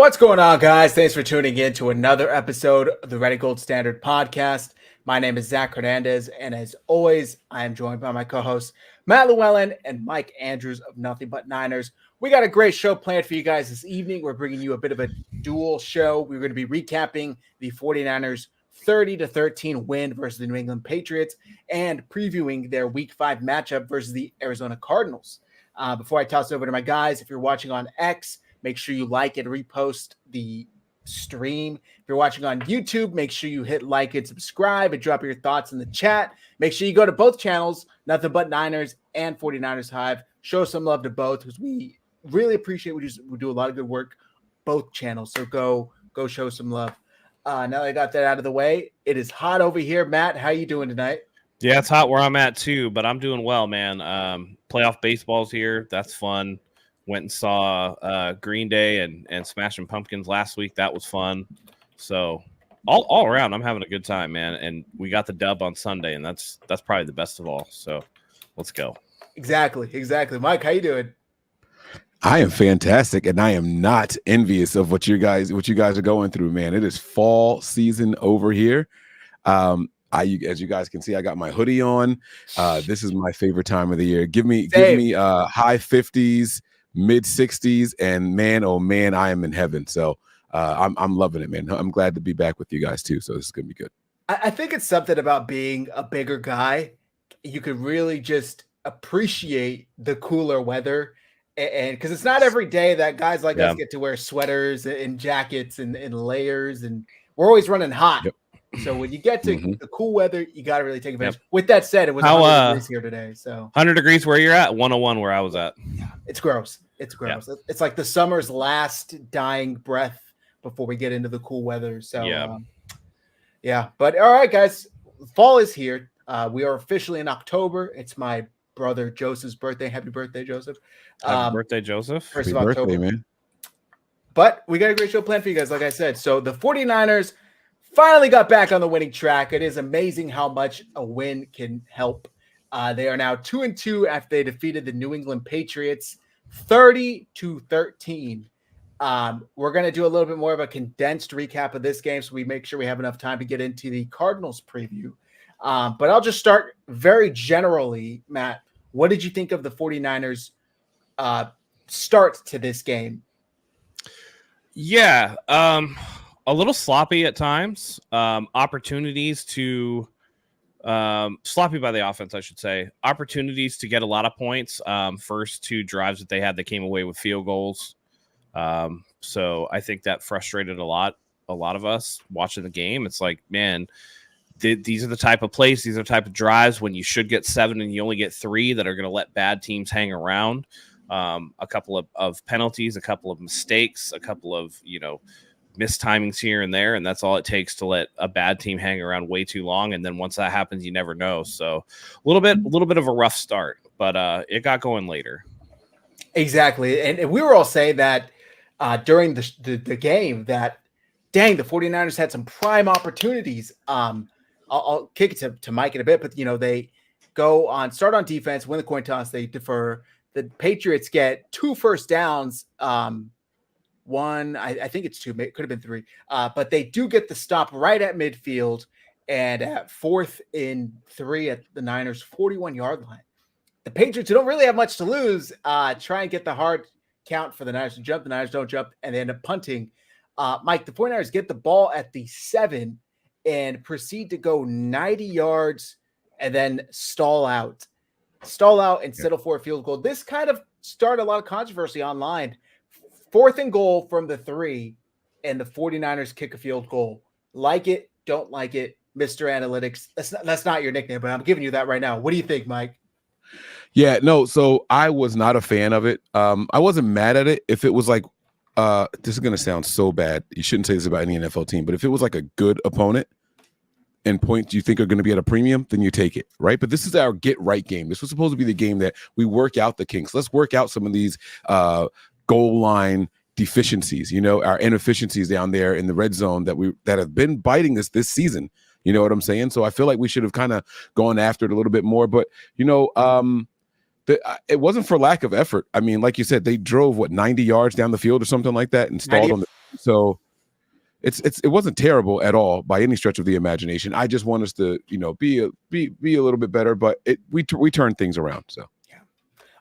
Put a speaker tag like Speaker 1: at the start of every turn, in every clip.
Speaker 1: What's going on, guys? Thanks for tuning in to another episode of the Ready Gold Standard podcast. My name is Zach Hernandez, and as always, I am joined by my co-hosts Matt Llewellyn and Mike Andrews of Nothing But Niners. We got a great show planned for you guys this evening. We're bringing you a bit of a dual show. We're going to be recapping the 49ers 30-13 win versus the New England Patriots and previewing their Week 5 matchup versus the Arizona Cardinals. Before I toss it over to my guys, if you're watching on X, make sure you like and repost the stream. If you're watching on YouTube, make sure you hit like and subscribe and drop your thoughts in the chat. Make sure you go to both channels, Nothing But Niners and 49ers Hive. Show some love to both because we really appreciate we do a lot of good work, both channels. So go show some love. Now that I got that out of the way, it is hot over here. Matt, how you doing tonight?
Speaker 2: Yeah, it's hot where I'm at too, but I'm doing well, man. Playoff baseball's here. That's fun. Went and saw Green Day and Smashing Pumpkins last week. That was fun. So all around, I'm having a good time, man. And we got the dub on Sunday, and that's probably the best of all. So let's go.
Speaker 1: Exactly. Mike, how you doing?
Speaker 3: I am fantastic, and I am not envious of what you guys are going through, man. It is fall season over here. As you guys can see, I got my hoodie on. This is my favorite time of the year. Give me high 50s, mid 60s, and man, oh man, I am in heaven. So I'm loving it, man. I'm glad to be back with you guys too. So this is gonna be good.
Speaker 1: I think it's something about being a bigger guy. You could really just appreciate the cooler weather. And because it's not every day that guys like us get to wear sweaters and jackets and layers, and we're always running hot. Yep. So when you get to the cool weather, you got to really take advantage. Yep. With that said, it was 100 degrees here today. So
Speaker 2: 100 degrees where you're at, 101 where I was at.
Speaker 1: It's gross. Yeah. It's like the summer's last dying breath before we get into the cool weather. So But all right, guys, fall is here. We are officially in October. It's my brother Joseph's birthday. Happy birthday, Joseph.
Speaker 2: Happy birthday, Joseph.
Speaker 1: First of October, man. But we got a great show planned for you guys, like I said. So the 49ers finally got back on the winning track. It is amazing how much a win can help. They are now 2-2 after they defeated the New England Patriots 30-13. We're going to do a little bit more of a condensed recap of this game so we make sure we have enough time to get into the Cardinals preview. But I'll just start very generally, Matt. What did you think of the 49ers start to this game?
Speaker 2: Yeah, a little sloppy at times. Opportunities to sloppy by the offense, I should say. Opportunities to get a lot of points. First two drives that they had, they came away with field goals. So I think that frustrated a lot of us watching the game. It's like, man, these are the type of plays, these are the type of drives when you should get 7 and you only get 3 that are going to let bad teams hang around. A couple of penalties, a couple of mistakes, a couple of, mistimings here and there, and that's all it takes to let a bad team hang around way too long. And then once that happens, you never know. So a little bit of a rough start, but it got going later.
Speaker 1: Exactly. And we were all saying that during the game that, dang, the 49ers had some prime opportunities. I'll kick it to Mike in a bit, but they start on defense, win the coin toss, they defer. The Patriots get 2 first downs. One, I think it's 2, it could have been 3, but they do get the stop right at midfield and at 4th and 3 at the Niners 41-yard line. The Patriots, who don't really have much to lose, try and get the hard count for the Niners to jump. The Niners don't jump, and they end up punting. Mike, the 49ers get the ball at the 7 and proceed to go 90 yards and then stall out and settle for a field goal. This kind of started a lot of controversy online. 4th and goal from the 3, and the 49ers kick a field goal. Like it, don't like it, Mr. Analytics. That's not your nickname, but I'm giving you that right now. What do you think, Mike?
Speaker 3: Yeah, no, so I was not a fan of it. I wasn't mad at it. If it was like, this is going to sound so bad. You shouldn't say this about any NFL team, but if it was like a good opponent and points you think are going to be at a premium, then you take it, right? But this is our get-right game. This was supposed to be the game that we work out the kinks. Let's work out some of these goal line deficiencies, our inefficiencies down there in the red zone that have been biting us this season. You know what I'm saying? So I feel like we should have kind of gone after it a little bit more. But, it wasn't for lack of effort. I mean, like you said, they drove 90 yards down the field or something like that and stalled on the So it wasn't terrible at all by any stretch of the imagination. I just want us to, be a little bit better, but we turned things around. So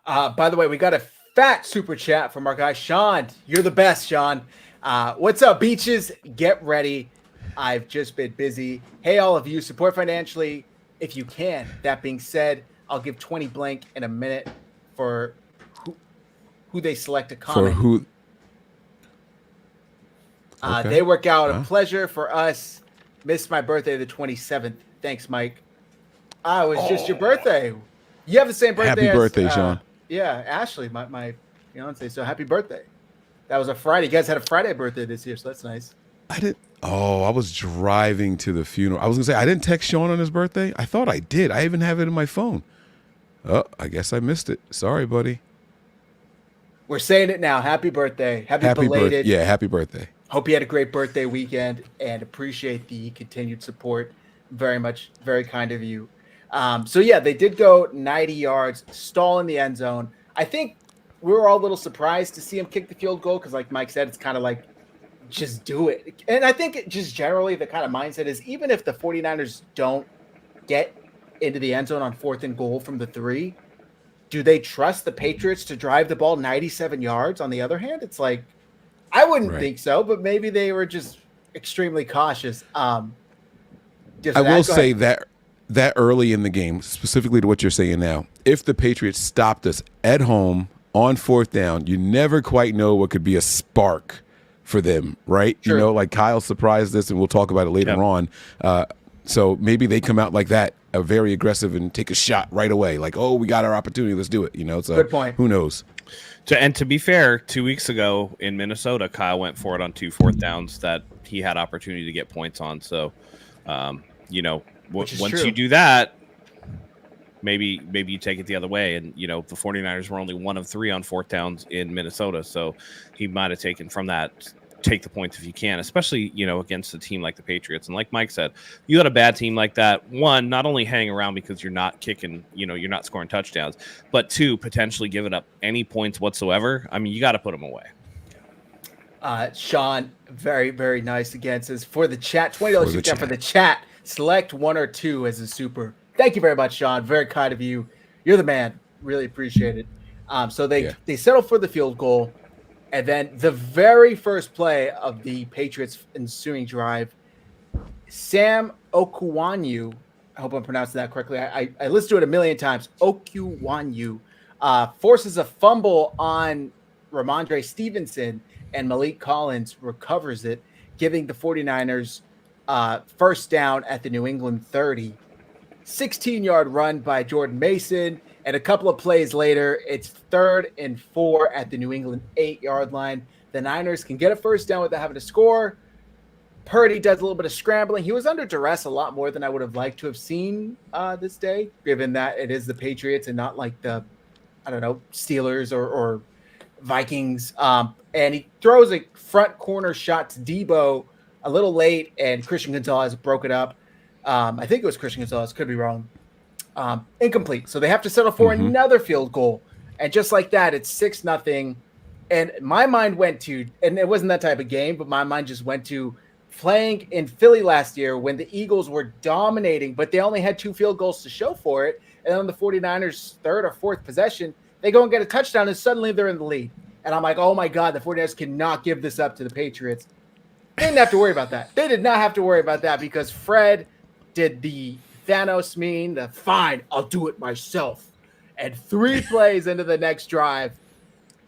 Speaker 1: by the way, we got a fat super chat from our guy Sean. You're the best, Sean. What's up, Beaches? Get ready. I've just been busy. Hey, all of you, support financially if you can. That being said, I'll give 20 blank in a minute for who they select to comment.
Speaker 3: For who?
Speaker 1: Okay. They work out a pleasure for us. Missed my birthday the 27th. Thanks, Mike. It was just your birthday. You have the same birthday.
Speaker 3: Happy birthday, Sean.
Speaker 1: Yeah, Ashley, my fiance. So happy birthday. That was a Friday. You guys had a Friday birthday this year, so that's nice.
Speaker 3: I was driving to the funeral. I was going to say, I didn't text Sean on his birthday. I thought I did. I even have it in my phone. Oh, I guess I missed it. Sorry, buddy.
Speaker 1: We're saying it now. Happy birthday. Happy belated.
Speaker 3: Happy birthday.
Speaker 1: Hope you had a great birthday weekend and appreciate the continued support. Very much, very kind of you. They did go 90 yards, stall in the end zone. I think we were all a little surprised to see him kick the field goal because, like Mike said, it's kind of like, just do it. And I think just generally the kind of mindset is even if the 49ers don't get into the end zone on 4th and goal from the 3, do they trust the Patriots to drive the ball 97 yards? On the other hand, it's like, I wouldn't think so, but maybe they were just extremely cautious. I
Speaker 3: will say that early in the game, specifically to what you're saying now, if the Patriots stopped us at home on 4th down, you never quite know what could be a spark for them, right?
Speaker 1: Sure.
Speaker 3: Like Kyle surprised us, and we'll talk about it later on. So maybe they come out like that, very aggressive, and take a shot right away. Like, oh, we got our opportunity, let's do it. So
Speaker 1: good point.
Speaker 3: Who knows?
Speaker 2: And to be fair, 2 weeks ago in Minnesota, Kyle went for it on 2 4th downs that he had opportunity to get points on. So, once you do that, maybe you take it the other way. And, the 49ers were only 1 of 3 on 4th downs in Minnesota. So he might have taken from that, take the points if you can, especially, against a team like the Patriots. And like Mike said, you got a bad team like that. 1, not only hang around because you're not kicking, you're not scoring touchdowns, but 2, potentially giving up any points whatsoever. I mean, you got to put them away.
Speaker 1: Sean, very, very nice again. Says for the chat, $20 for the chat. Select 1 or 2 as a super. Thank you very much, Sean. Very kind of you. You're the man. Really appreciate it. They settle for the field goal. And then the very first play of the Patriots' ensuing drive, Sam Okuwanyu, I hope I'm pronouncing that correctly. I listened to it a million times. Okuwanyu forces a fumble on Ramondre Stevenson, and Malik Collins recovers it, giving the 49ers first down at the New England 30. 16-yard run by Jordan Mason. And a couple of plays later, it's 3rd and 4 at the New England 8-yard line. The Niners can get a first down without having to score. Purdy does a little bit of scrambling. He was under duress a lot more than I would have liked to have seen this day, given that it is the Patriots and not like the, Steelers or Vikings. And he throws a front corner shot to Debo a little late, and Christian Gonzalez broke it up. I think it was Christian Gonzalez. Could be wrong. Incomplete. So they have to settle for another field goal. And just like that, it's 6-0. And my mind went to, and it wasn't that type of game, but my mind just went to playing in Philly last year when the Eagles were dominating, but they only had 2 field goals to show for it. And on the 49ers' 3rd or 4th possession, they go and get a touchdown, and suddenly they're in the lead. And I'm like, oh my God, the 49ers cannot give this up to the Patriots. They didn't have to worry about that. They did not have to worry about that because Fred did the Thanos fine, I'll do it myself. And 3 plays into the next drive,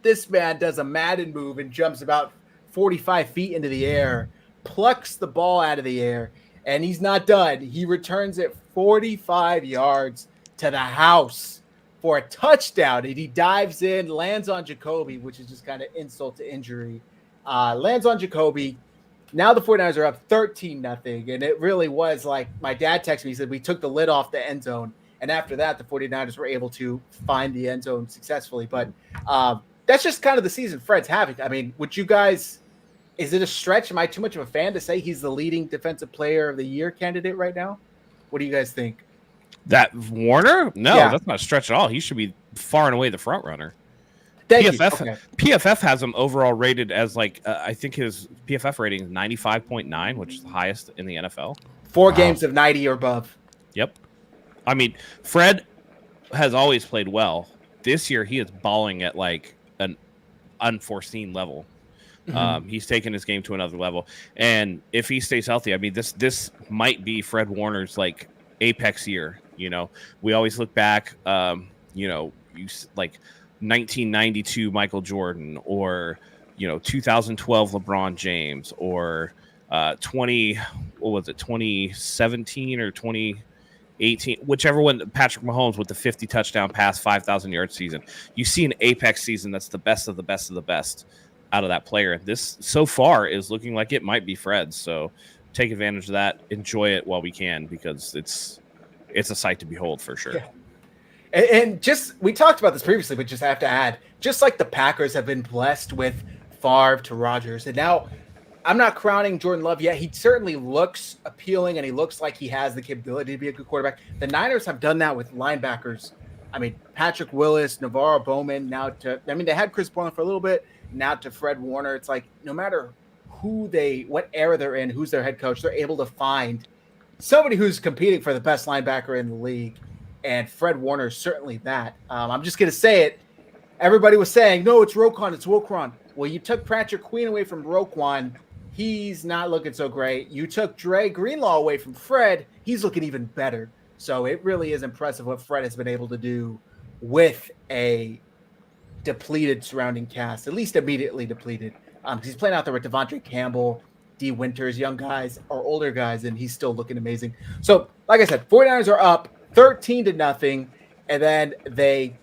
Speaker 1: this man does a Madden move and jumps about 45 feet into the air, plucks the ball out of the air, and he's not done. He returns it 45 yards to the house for a touchdown, and he dives in, lands on Jacoby, which is just kind of insult to injury. Lands on Jacoby. Now the 49ers are up 13-0, and it really was like my dad texted me. He said we took the lid off the end zone, and after that, the 49ers were able to find the end zone successfully. But that's just kind of the season Fred's having. I mean, would you guys – is it a stretch? Am I too much of a fan to say he's the leading defensive player of the year candidate right now? What do you guys think?
Speaker 2: That Warner? No, That's not a stretch at all. He should be far and away the front runner.
Speaker 1: Thank you.
Speaker 2: PFF
Speaker 1: Okay.
Speaker 2: PFF has him overall rated as like I think his PFF rating is 95.9, which is the highest in the NFL.
Speaker 1: 4
Speaker 3: Wow.
Speaker 1: games of 90 or above.
Speaker 2: Yep. I mean, Fred has always played well. This year, he is balling at like an unforeseen level. He's taken his game to another level, and if he stays healthy, I mean, this might be Fred Warner's like apex year. You know, we always look back. You know, like 1992 Michael Jordan, or 2012 LeBron James, or 2017 or 2018, whichever one, Patrick Mahomes with the 50 touchdown pass, 5,000 yard season. You see an apex season that's the best of the best of the best out of that player. This so far is looking like it might be Fred's. So take advantage of that. Enjoy it while we can, because it's a sight to behold for sure.
Speaker 1: Yeah. And just, we talked about this previously, but just have to add, just like the Packers have been blessed with Favre to Rodgers, and now I'm not crowning Jordan Love yet. He certainly looks appealing, and he looks like he has the capability to be a good quarterback. The Niners have done that with linebackers. I mean, Patrick Willis, Navarro Bowman, they had Chris Borland for a little bit, now to Fred Warner. It's like, no matter what era they're in, who's their head coach, they're able to find somebody who's competing for the best linebacker in the league. And Fred Warner is certainly that. I'm just going to say it. Everybody was saying, no, it's Roquan. Well, you took Patrick Queen away from Roquan. He's not looking so great. You took Dre Greenlaw away from Fred. He's looking even better. So it really is impressive what Fred has been able to do with a depleted surrounding cast, at least immediately depleted. He's playing out there with Devontae Campbell, D. Winters, young guys or older guys, and he's still looking amazing. So, like I said, 49ers are up 13-0, and then they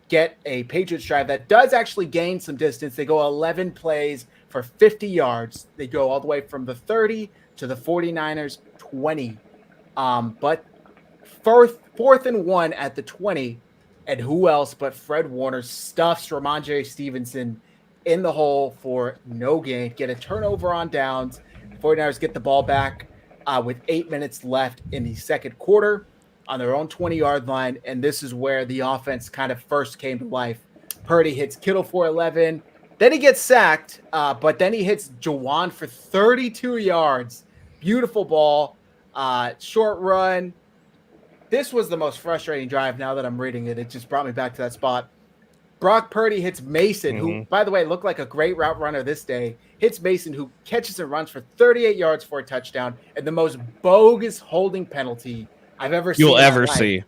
Speaker 1: get a Patriots drive that does actually gain some distance. They go 11 plays for 50 yards. They go all the way from the 30 to the 49ers 20. But fourth and 1 at the 20, and who else but Fred Warner stuffs Ramondre Stevenson in the hole for no gain, get a turnover on downs. 49ers get the ball back with 8 minutes left in the second quarter on their own 20-yard line, and this is where the offense kind of first came to life. Purdy hits Kittle for 11. Then he gets sacked, but then he hits Jawan for 32 yards. Beautiful ball, short run. This was the most frustrating drive now that I'm reading it. It just brought me back to that spot. Brock Purdy hits Mason, who, by the way, looked like a great route runner this day. Hits Mason, who catches and runs for 38 yards for a touchdown, and the most bogus holding penalty I've ever seen.
Speaker 2: You'll ever see.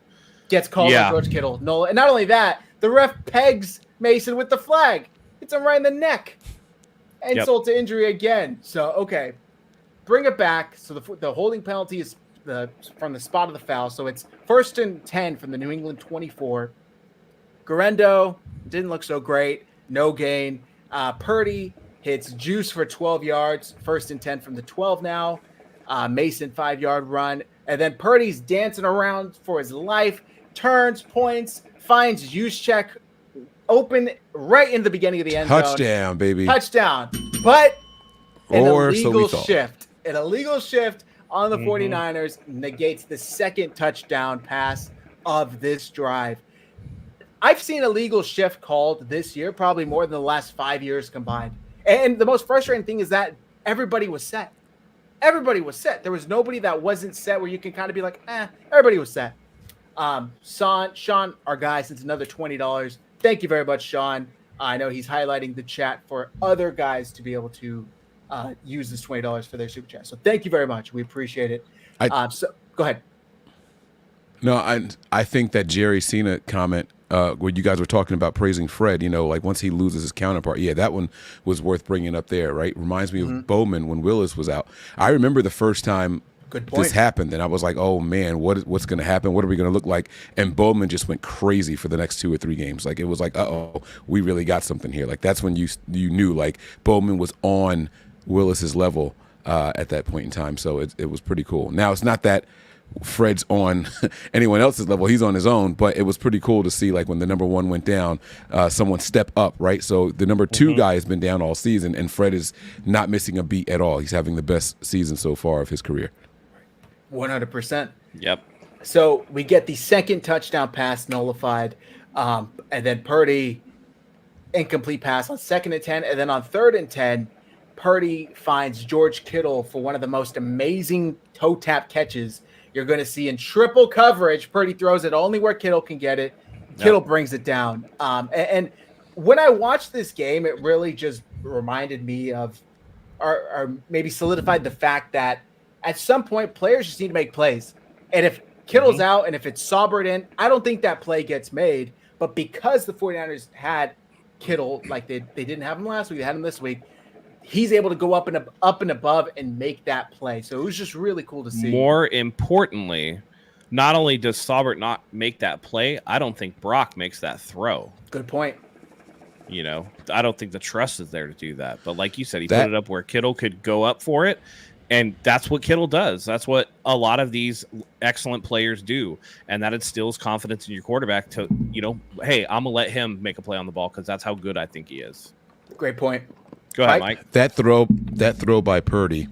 Speaker 1: Gets called on George Kittle. No, and not only that, the ref pegs Mason with the flag. Hits him right in the neck. Insult to injury again. So, okay. Bring it back. So the holding penalty is from the spot of the foul. So it's 1st and 10 from the New England 24. Garendo didn't look so great. No gain. Purdy hits Juice for 12 yards. 1st and 10 from the 12 now. Mason 5-yard run. And then Purdy's dancing around for his life. Turns, points, finds Juszczyk open right in the beginning of the end zone.
Speaker 3: Touchdown, baby.
Speaker 1: Touchdown. But an
Speaker 3: Or
Speaker 1: illegal
Speaker 3: so we
Speaker 1: shift. An illegal shift on the 49ers negates the second touchdown pass of this drive. I've seen a legal shift called this year, probably more than the last 5 years combined. And the most frustrating thing is that everybody was set. Everybody was set. There was nobody that wasn't set where you can kind of be like, everybody was set. Sean, our guy, sends another $20. Thank you very much, Sean. I know he's highlighting the chat for other guys to be able to use this $20 for their super chat. So thank you very much. We appreciate it. So go ahead.
Speaker 3: No, I think that Jerry Cena comment where you guys were talking about praising Fred, like once he loses his counterpart, that one was worth bringing up there, right? Reminds me of Bowman when Willis was out. I remember the first time this happened, and I was like, oh man, what's going to happen? What are we going to look like? And Bowman just went crazy for the next 2 or 3 games. Like it was like, we really got something here. Like that's when you knew like Bowman was on Willis's level at that point in time. So it was pretty cool. Now it's not that Fred's on anyone else's level. He's on his own, but it was pretty cool to see like when the number 1 went down, someone step up, right? So the number 2 guy has been down all season, and Fred is not missing a beat at all. He's having the best season so far of his career.
Speaker 1: 100%.
Speaker 2: Yep.
Speaker 1: So we get the second touchdown pass nullified, and then Purdy, incomplete pass on 2nd and 10, and then on 3rd and 10, Purdy finds George Kittle for one of the most amazing toe tap catches you're going to see in triple coverage. Purdy throws it only where Kittle can get it. Kittle brings it down. And when I watched this game, it really just reminded me of, or maybe solidified the fact that at some point players just need to make plays. And if Kittle's out and if it's Saubert in, I don't think that play gets made. But because the 49ers had Kittle, like they didn't have him last week, they had him this week, he's able to go up and above and make that play. So it was just really cool to see.
Speaker 2: More importantly, not only does Saubert not make that play, I don't think Brock makes that throw.
Speaker 1: Good point.
Speaker 2: You know, I don't think the trust is there to do that. But like you said, he put it up where Kittle could go up for it. And that's what Kittle does. That's what a lot of these excellent players do. And that instills confidence in your quarterback to, you know, hey, I'm going to let him make a play on the ball because that's how good I think he is.
Speaker 1: Great point.
Speaker 2: Go ahead, Mike.
Speaker 3: That throw by Purdy.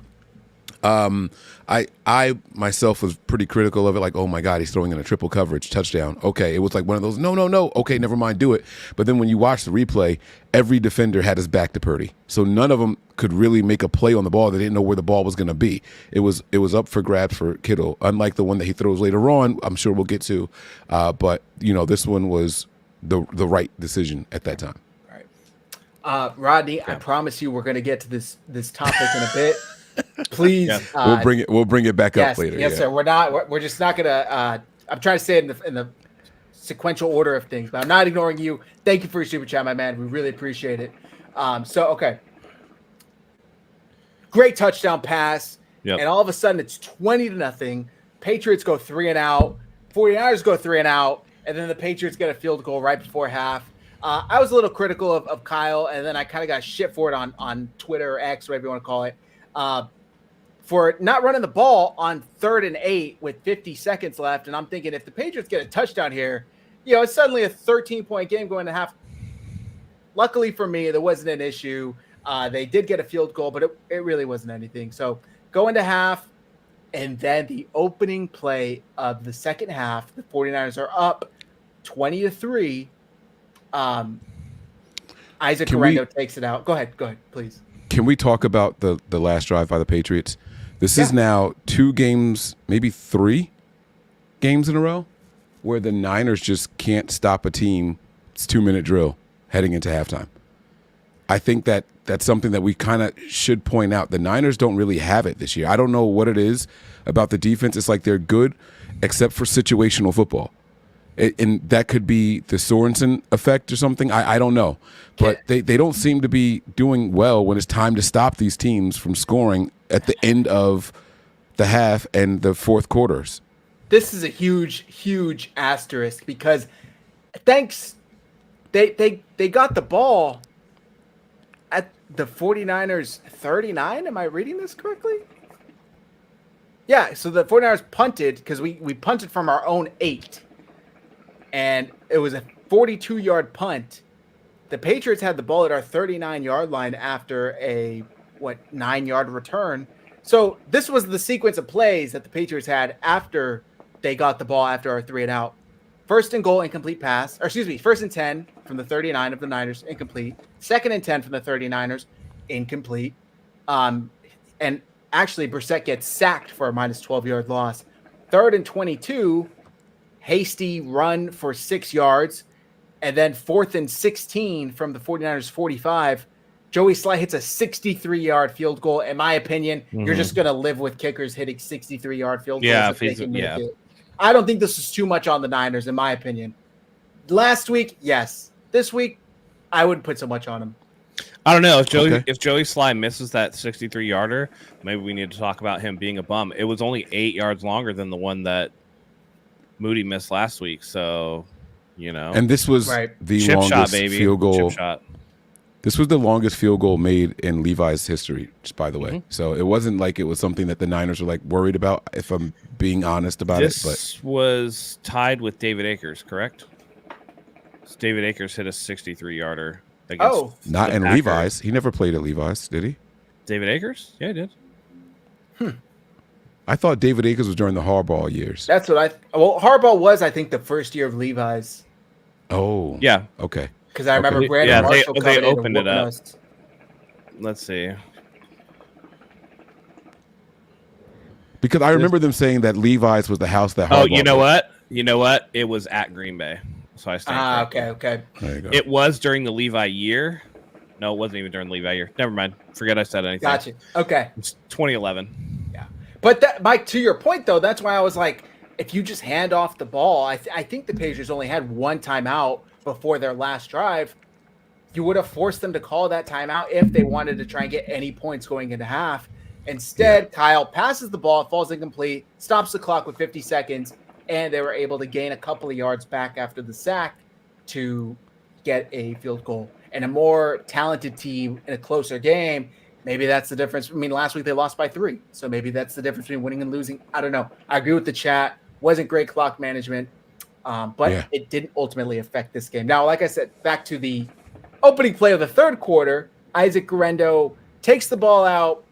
Speaker 3: I myself was pretty critical of it. Like, oh my God, he's throwing in a triple coverage touchdown. Okay, it was like one of those. No. Okay, never mind, do it. But then when you watch the replay, every defender had his back to Purdy, so none of them could really make a play on the ball. They didn't know where the ball was going to be. It was up for grabs for Kittle. Unlike the one that he throws later on, I'm sure we'll get to. But you know, this one was the right decision at that time.
Speaker 1: Rodney, I promise you we're going to get to this topic in a bit. Please,
Speaker 3: we'll bring it back up later.
Speaker 1: Yes, sir. We're just not going to. I'm trying to say it in the sequential order of things, but I'm not ignoring you. Thank you for your super chat, my man. We really appreciate it. Okay, great touchdown pass, and all of a sudden it's 20-0. Patriots go 3 and out. 49ers go 3 and out, and then the Patriots get a field goal right before half. I was a little critical of Kyle, and then I kind of got shit for it on Twitter or X, whatever you want to call it, for not running the ball on 3rd and 8 with 50 seconds left. And I'm thinking if the Patriots get a touchdown here, you know, it's suddenly a 13-point game going to half. Luckily for me, there wasn't an issue. They did get a field goal, but it really wasn't anything. So go into half, and then the opening play of the second half, the 49ers are up 20-3. Isaac Correndo takes it out. Go ahead, please.
Speaker 3: Can we talk about the last drive by the Patriots? This is now 2 games, maybe 3 games in a row, where the Niners just can't stop a team. It's 2-minute drill heading into halftime. I think that's something that we kind of should point out. The Niners don't really have it this year. I don't know what it is about the defense. It's like they're good except for situational football. And that could be the Sorensen effect or something. I don't know. But they don't seem to be doing well when it's time to stop these teams from scoring at the end of the half and the fourth quarters.
Speaker 1: This is a huge, huge asterisk because they got the ball at the 49ers 39. Am I reading this correctly? Yeah, so the 49ers punted because we punted from our own 8. And it was a 42-yard punt. The Patriots had the ball at our 39-yard line after a 9-yard return. So this was the sequence of plays that the Patriots had after they got the ball after our 3 and out. First and goal, incomplete pass. Or excuse me, 1st and 10 from the 39 of the Niners, incomplete. 2nd and 10 from the 39ers, incomplete. And actually, Brissett gets sacked for a minus 12-yard loss. 3rd and 22. Hasty run for 6 yards, and then 4th and 16 from the 49ers 45. Joey Sly hits a 63-yard field goal. In my opinion, you're just going to live with kickers hitting 63-yard field goals. I don't think this is too much on the Niners, in my opinion. Last week, yes. This week, I wouldn't put so much on him.
Speaker 2: I don't know. If Joey Sly misses that 63-yarder, maybe we need to talk about him being a bum. It was only 8 yards longer than the one that Moody missed last week, so you know. And
Speaker 3: this was the
Speaker 2: chip
Speaker 3: longest
Speaker 2: shot, baby.
Speaker 3: field goal.
Speaker 2: Chip shot.
Speaker 3: This was the longest field goal made in Levi's history, just by the way. So it wasn't like it was something that the Niners were like worried about, if I'm being honest about it.
Speaker 2: This was tied with David Akers, correct? So David Akers hit a 63-yarder against
Speaker 3: not in Packers. Levi's. He never played at Levi's, did he?
Speaker 2: David Akers? Yeah, he did.
Speaker 3: I thought David Akers was during the Harbaugh years.
Speaker 1: That's what Harbaugh was, I think, the first year of Levi's.
Speaker 3: Oh.
Speaker 2: Yeah.
Speaker 3: Okay.
Speaker 1: Because I remember
Speaker 3: Okay.
Speaker 1: Brandon Marshall
Speaker 2: they
Speaker 1: coming in and
Speaker 2: opened it
Speaker 1: whooping
Speaker 2: up.
Speaker 1: us.
Speaker 2: Let's see.
Speaker 3: Because I remember them saying that Levi's was the house that.
Speaker 2: Oh,
Speaker 3: Harbaugh
Speaker 2: you know
Speaker 3: built.
Speaker 2: what? You know what? It was at Green Bay, so I stand corrected.
Speaker 1: Okay.
Speaker 3: There you go.
Speaker 2: It was during the Levi year. No, it wasn't even during the Levi year. Never mind. Forget I said anything.
Speaker 1: Gotcha. Okay.
Speaker 2: It's 2011.
Speaker 1: Yeah. But that, Mike, to your point, though, that's why I was like, if you just hand off the ball, I think the Patriots only had one timeout before their last drive. You would have forced them to call that timeout if they wanted to try and get any points going into half. Instead, Kyle passes the ball, falls incomplete, stops the clock with 50 seconds, and they were able to gain a couple of yards back after the sack to get a field goal. And a more talented team in a closer game, maybe that's the difference. I mean, last week they lost by 3, so maybe that's the difference between winning and losing. I don't know. I agree with the chat. Wasn't great clock management, but it didn't ultimately affect this game. Now, like I said, back to the opening play of the third quarter, Isaac Guerrero takes the ball out.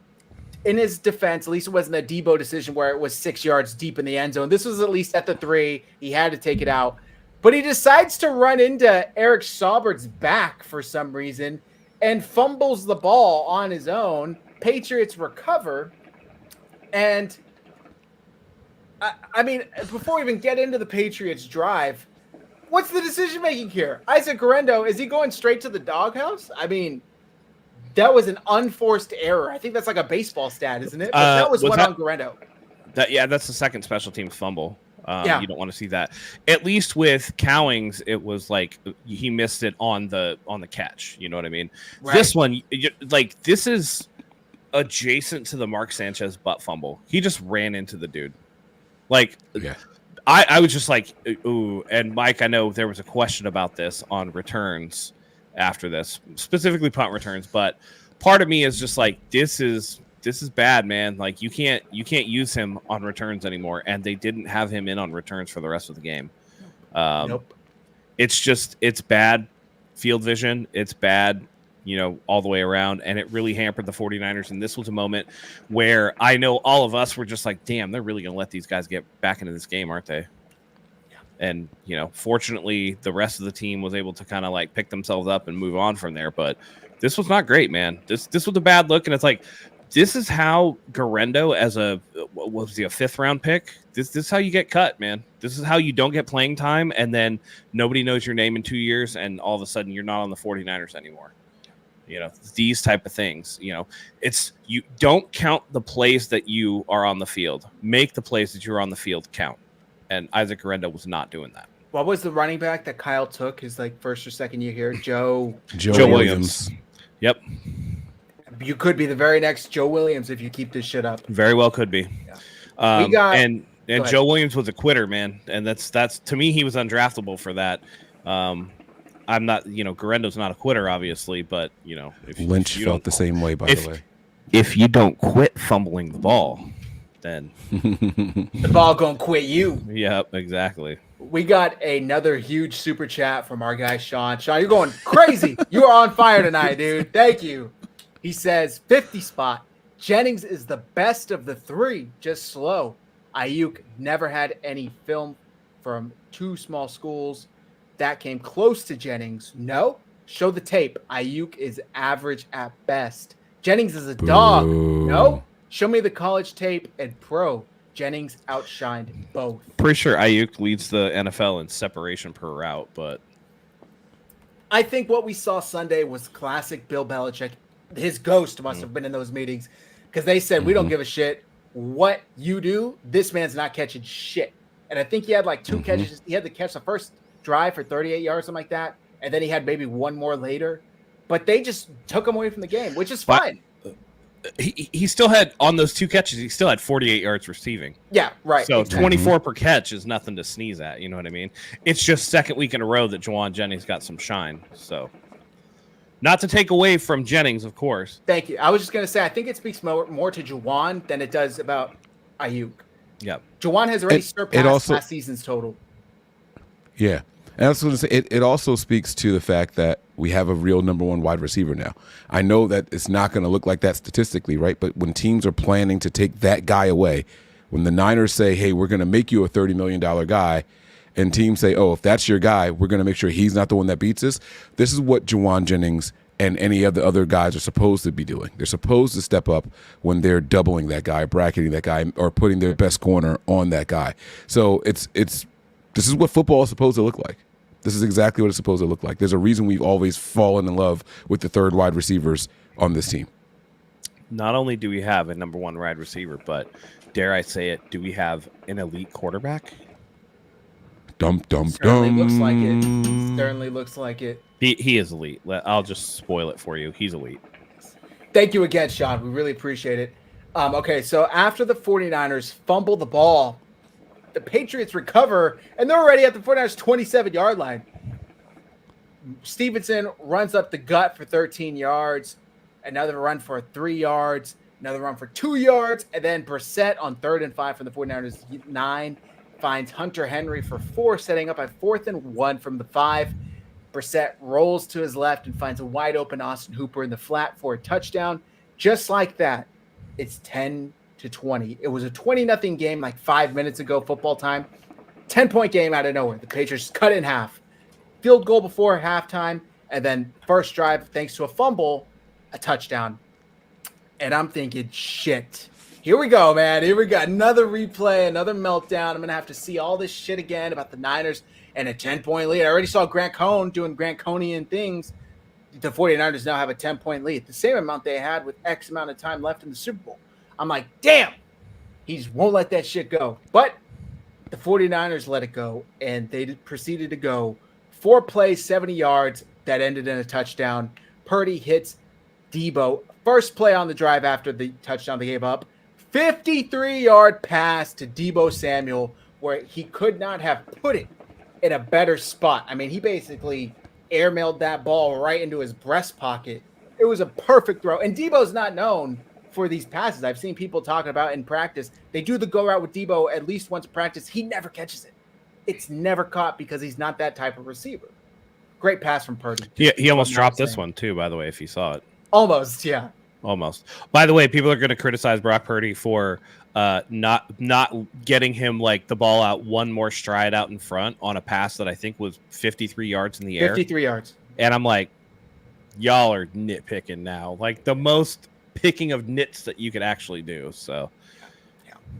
Speaker 1: In his defense, at least it wasn't a Debo decision where it was 6 yards deep in the end zone. This was at least at the 3. He had to take it out. But he decides to run into Eric Saubert's back for some reason and fumbles the ball on his own. Patriots recover. And, I mean, before we even get into the Patriots drive, what's the decision-making here? Isaac Guerrero, is he going straight to the doghouse? I mean, that was an unforced error. I think that's like a baseball stat, isn't it? But that was one on Guerrero.
Speaker 2: That's the second special teams fumble.
Speaker 1: Yeah.
Speaker 2: You don't want to see that. At least with Cowings, it was like he missed it on the catch. You know what I mean? Right. This one, this is adjacent to the Mark Sanchez butt fumble. He just ran into the dude. I was just like, ooh. And Mike, I know there was a question about this on returns after this, specifically punt returns, but part of me is just like, this is bad, man. Like you can't use him on returns anymore, and they didn't have him in on returns for the rest of the game.
Speaker 1: Nope.
Speaker 2: It's bad field vision. It's bad, all the way around, and it really hampered the 49ers. And this was a moment where I know all of us were just like, damn, they're really going to let these guys get back into this game, aren't they? And, fortunately, the rest of the team was able to kind of like pick themselves up and move on from there. But this was not great, man. This was a bad look. And it's like, this is how Guerrero, as a 5th round pick, this is how you get cut, man. This is how you don't get playing time. And then nobody knows your name in 2 years. And all of a sudden you're not on the 49ers anymore. These type of things, it's, you don't count the plays that you are on the field. Make the plays that you're on the field count. And Isaac Guerrero was not doing that.
Speaker 1: What was the running back that Kyle took his first or second year here? Joe
Speaker 2: Williams. Yep.
Speaker 1: You could be the very next Joe Williams if you keep this shit up.
Speaker 2: Very well could be.
Speaker 1: Yeah.
Speaker 2: And Joe Williams was a quitter, man. And that's to me, he was undraftable for that. I'm not, Guerrero's not a quitter, obviously, but if
Speaker 3: Lynch
Speaker 2: you
Speaker 3: felt the same way, by the way.
Speaker 2: If you don't quit fumbling the ball, then
Speaker 1: the ball gonna quit you.
Speaker 2: Yep, exactly.
Speaker 1: We got another huge super chat from our guy Sean. Sean, you're going crazy. You are on fire tonight, dude. Thank you. He says 50 spot. Jennings is the best of the 3, just slow. Ayuk never had any film from 2 small schools that came close to Jennings. No, show the tape. Ayuk is average at best. Jennings is a dog. No. Show me the college tape and pro. Jennings outshined both.
Speaker 2: Pretty sure Ayuk leads the NFL in separation per route, but
Speaker 1: I think what we saw Sunday was classic Bill Belichick. His ghost must have been in those meetings because they said, we don't give a shit what you do. This man's not catching shit. And I think he had 2 catches. He had to catch the first drive for 38 yards, something like that. And then he had maybe one more later. But they just took him away from the game, which is fine.
Speaker 2: He still had, on those 2 catches, he still had 48 yards receiving.
Speaker 1: Yeah, right.
Speaker 2: So 24 per catch is nothing to sneeze at. You know what I mean? It's just second week in a row that Juwan Jennings got some shine. So not to take away from Jennings, of course.
Speaker 1: Thank you. I was just going to say, I think it speaks more to Juwan than it does about Ayuk.
Speaker 2: Yeah.
Speaker 1: Juwan has already surpassed last season's total.
Speaker 3: Yeah. And I was going to say, it also speaks to the fact that we have a real number 1 wide receiver now. I know that it's not going to look like that statistically, right? But when teams are planning to take that guy away, when the Niners say, hey, we're going to make you a $30 million guy, and teams say, oh, if that's your guy, we're going to make sure he's not the one that beats us. This is what Juwan Jennings and any of the other guys are supposed to be doing. They're supposed to step up when they're doubling that guy, bracketing that guy, or putting their best corner on that guy. So this is what football is supposed to look like. This is exactly what it's supposed to look like. There's a reason we've always fallen in love with the third wide receivers on this team.
Speaker 2: Not only do we have a number one wide receiver, but dare I say it, do we have an elite quarterback?
Speaker 1: Certainly looks like it. Certainly looks like it.
Speaker 2: He is elite. I'll just spoil it for you. He's elite.
Speaker 1: Thank you again, Sean. We really appreciate it. Okay, so after the 49ers fumble the ball, the Patriots recover, and they're already at the 49ers 27-yard line. Stevenson runs up the gut for 13 yards. Another run for 3 yards. Another run for 2 yards. And then Brissett on 3rd and 5 from the 49ers 9 finds Hunter Henry for 4, setting up a 4th and 1 from the 5. Brissett rolls to his left and finds a wide open Austin Hooper in the flat for a touchdown. Just like that, it's 10-20. It was a 20-0 game like 5 minutes ago, football time. 10-point game out of nowhere. The Patriots cut it in half. Field goal before halftime, and then first drive, thanks to a fumble, a touchdown. And I'm thinking, shit. Here we go, man. Here we go. Another replay, another meltdown. I'm going to have to see all this shit again about the Niners and a 10-point lead. I already saw Grant Cohn doing Grant Cohnian things. The 49ers now have a 10-point lead, the same amount they had with X amount of time left in the Super Bowl. I'm like, damn, he just won't let that shit go. But the 49ers let it go, and they proceeded to go 4 plays, 70 yards that ended in a touchdown. Purdy hits Debo. First play on the drive after the touchdown they gave up. 53-yard pass to Debo Samuel where he could not have put it in a better spot. I mean, he basically airmailed that ball right into his breast pocket. It was a perfect throw. And Debo's not known for these passes. I've seen people talking about in practice. They do the go route with Debo at least once practice. He never catches it. It's never caught because he's not that type of receiver. Great pass from Purdy.
Speaker 2: He almost dropped this one too, by the way, if you saw it.
Speaker 1: Almost, yeah.
Speaker 2: Almost. By the way, people are going to criticize Brock Purdy for not getting him like the ball out one more stride out in front on a pass that I think was 53 yards in the air.
Speaker 1: 53 yards.
Speaker 2: And I'm like, y'all are nitpicking now. Like the most picking of nits that you could actually do. So,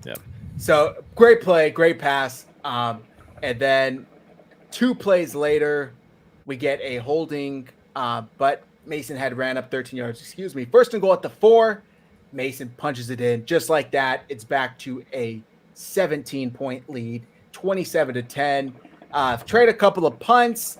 Speaker 2: yeah. So
Speaker 1: great play, great pass. And then 2 plays later, we get a holding, but Mason had ran up 13 yards. Excuse me. First and goal at the 4. Mason punches it in. Just like that, it's back to a 17-point lead, 27-10. Trade a couple of punts.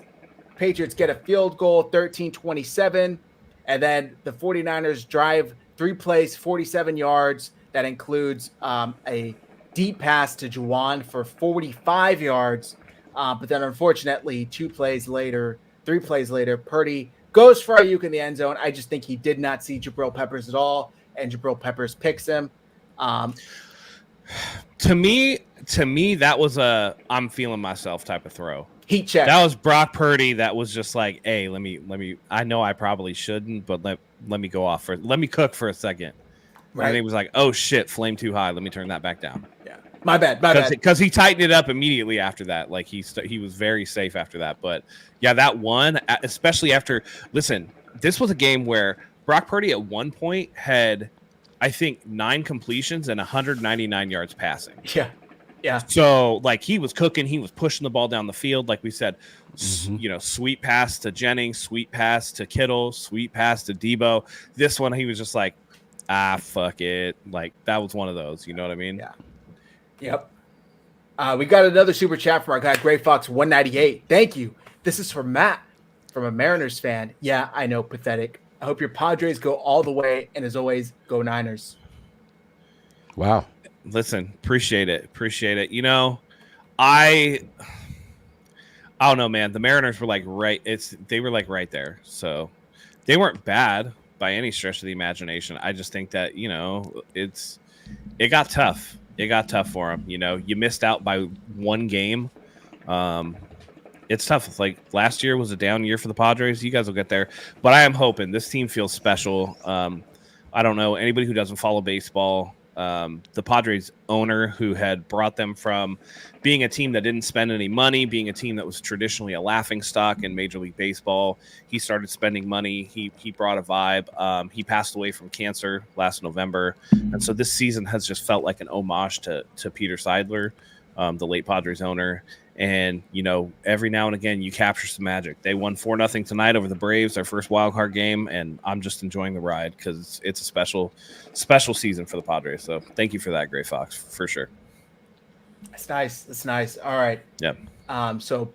Speaker 1: Patriots get a field goal, 13-27. And then the 49ers drive 3 plays, 47 yards. That includes a deep pass to Juwan for 45 yards. But then unfortunately, 3 plays later, Purdy goes for Ayuk in the end zone. I just think he did not see Jabril Peppers at all, and Jabril Peppers picks him.
Speaker 2: To me, that was a I'm feeling myself type of throw.
Speaker 1: Heat check.
Speaker 2: That was Brock Purdy. That was just like, hey, let me. I know I probably shouldn't, but let me go off let me cook for a second. Right. And he was like, oh shit, flame too high. Let me turn that back down.
Speaker 1: Yeah. My bad.
Speaker 2: Because he tightened it up immediately after that. Like he was very safe after that. But yeah, that one, especially after. Listen, this was a game where Brock Purdy at one point had, I think, 9 completions and 199 yards passing.
Speaker 1: Yeah.
Speaker 2: So like he was cooking. He was pushing the ball down the field. Like we said, sweet pass to Jennings, sweet pass to Kittle, sweet pass to Debo. This one, he was just like, fuck it. Like that was one of those. You know what I mean?
Speaker 1: Yeah. Yep. We got another super chat from our guy, Gray Fox 198. Thank you. This is from Matt, from a Mariners fan. Yeah, I know, pathetic. I hope your Padres go all the way, and as always, go Niners.
Speaker 3: Wow.
Speaker 2: Listen, appreciate it. You know, I don't know, man. The Mariners were like they were like right there. So they weren't bad by any stretch of the imagination. I just think that, you know, it got tough. It got tough for them. You know, you missed out by 1 game. It's tough. It's like last year was a down year for the Padres. You guys will get there. But I am hoping this team feels special. I don't know. Anybody who doesn't follow baseball, the Padres owner, who had brought them from being a team that didn't spend any money, being a team that was traditionally a laughingstock in Major League Baseball. He started spending money. He brought a vibe. He passed away from cancer last November. And so this season has just felt like an homage to Peter Seidler, the late Padres owner. And, every now and again, you capture some magic. They won 4-0 tonight over the Braves, their first wild card game, and I'm just enjoying the ride because it's a special season for the Padres. So thank you for that, Gray Fox, for sure.
Speaker 1: That's nice. That's nice. All right.
Speaker 2: Yeah.
Speaker 1: So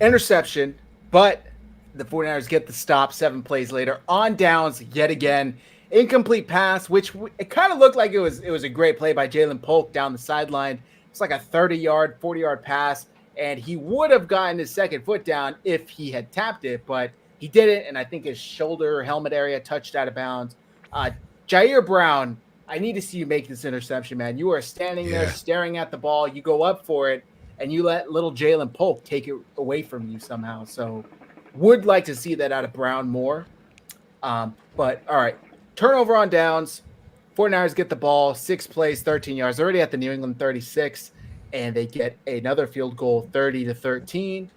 Speaker 1: interception, but the 49ers get the stop 7 plays later on downs yet again. Incomplete pass, which it kind of looked like it was a great play by Jalen Polk down the sideline. It's like a 30-yard, 40-yard pass, and he would have gotten his second foot down if he had tapped it, but he didn't, and I think his shoulder helmet area touched out of bounds. Jair Brown, I need to see you make this interception, man. You are standing there staring at the ball. You go up for it, and you let little Jalen Polk take it away from you somehow. So would like to see that out of Brown more. But, all right, turnover on downs. 49ers get the ball, 6 plays, 13 yards, already at the New England 36, and they get another field goal, 30-13.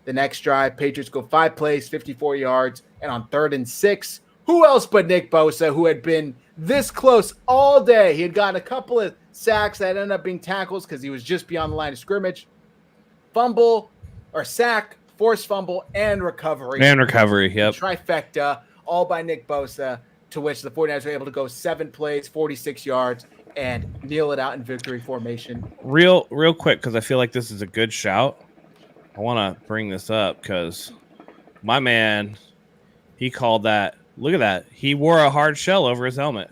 Speaker 1: The next drive, Patriots go 5 plays, 54 yards, and on 3rd and 6, who else but Nick Bosa, who had been this close all day? He had gotten a couple of sacks that ended up being tackles because he was just beyond the line of scrimmage. Fumble or sack, forced fumble, and recovery.
Speaker 2: Yep.
Speaker 1: Trifecta, all by Nick Bosa, to which the 49ers were able to go 7 plays, 46 yards, and kneel it out in victory formation.
Speaker 2: Real quick, because I feel like this is a good shout. I want to bring this up because my man, he called that. Look at that. He wore a hard shell over his helmet.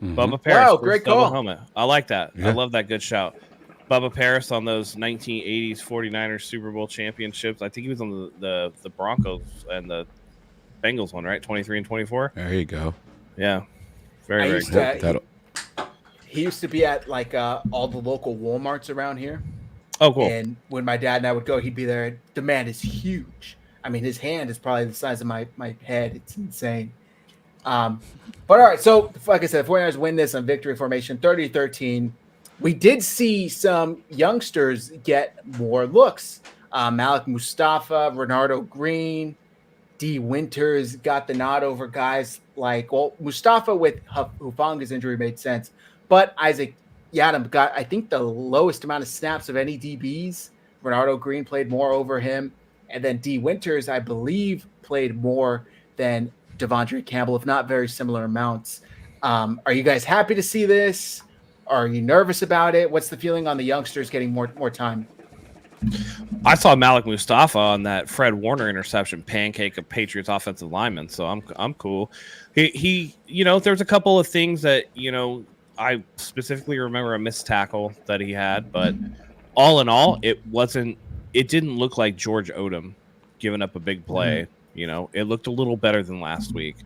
Speaker 2: Mm-hmm. Bubba Paris.
Speaker 1: Wow, great call.
Speaker 2: Helmet. I like that.
Speaker 3: Yeah.
Speaker 2: I love that good shout. Bubba Paris on those 1980s 49ers Super Bowl championships. I think he was on the Broncos and the Bengals one, right? 23 and 24.
Speaker 3: There you go.
Speaker 2: Yeah. Very good.
Speaker 1: He used to be at like all the local Walmarts around here.
Speaker 2: Oh, cool.
Speaker 1: And when my dad and I would go, he'd be there. The man is huge. I mean, his hand is probably the size of my head. It's insane. But all right, so like I said, the 49ers win this on victory formation, 30-13. We did see some youngsters get more looks. Malik Mustafa, Renardo Green, D. Winters got the nod over guys like, Mustafa with Hufanga's injury made sense, but Isaac Yiadom got, I think, the lowest amount of snaps of any DBs. Renardo Green played more over him. And then D. Winters, I believe, played more than Devondre Campbell, if not very similar amounts. Are you guys happy to see this? Are you nervous about it? What's the feeling on the youngsters getting more time?
Speaker 2: I saw Malik Mustafa on that Fred Warner interception pancake of Patriots offensive linemen, so I'm cool. He there's a couple of things that, I specifically remember a missed tackle that he had, but all in all, it didn't look like George Odom giving up a big play. It looked a little better than last week.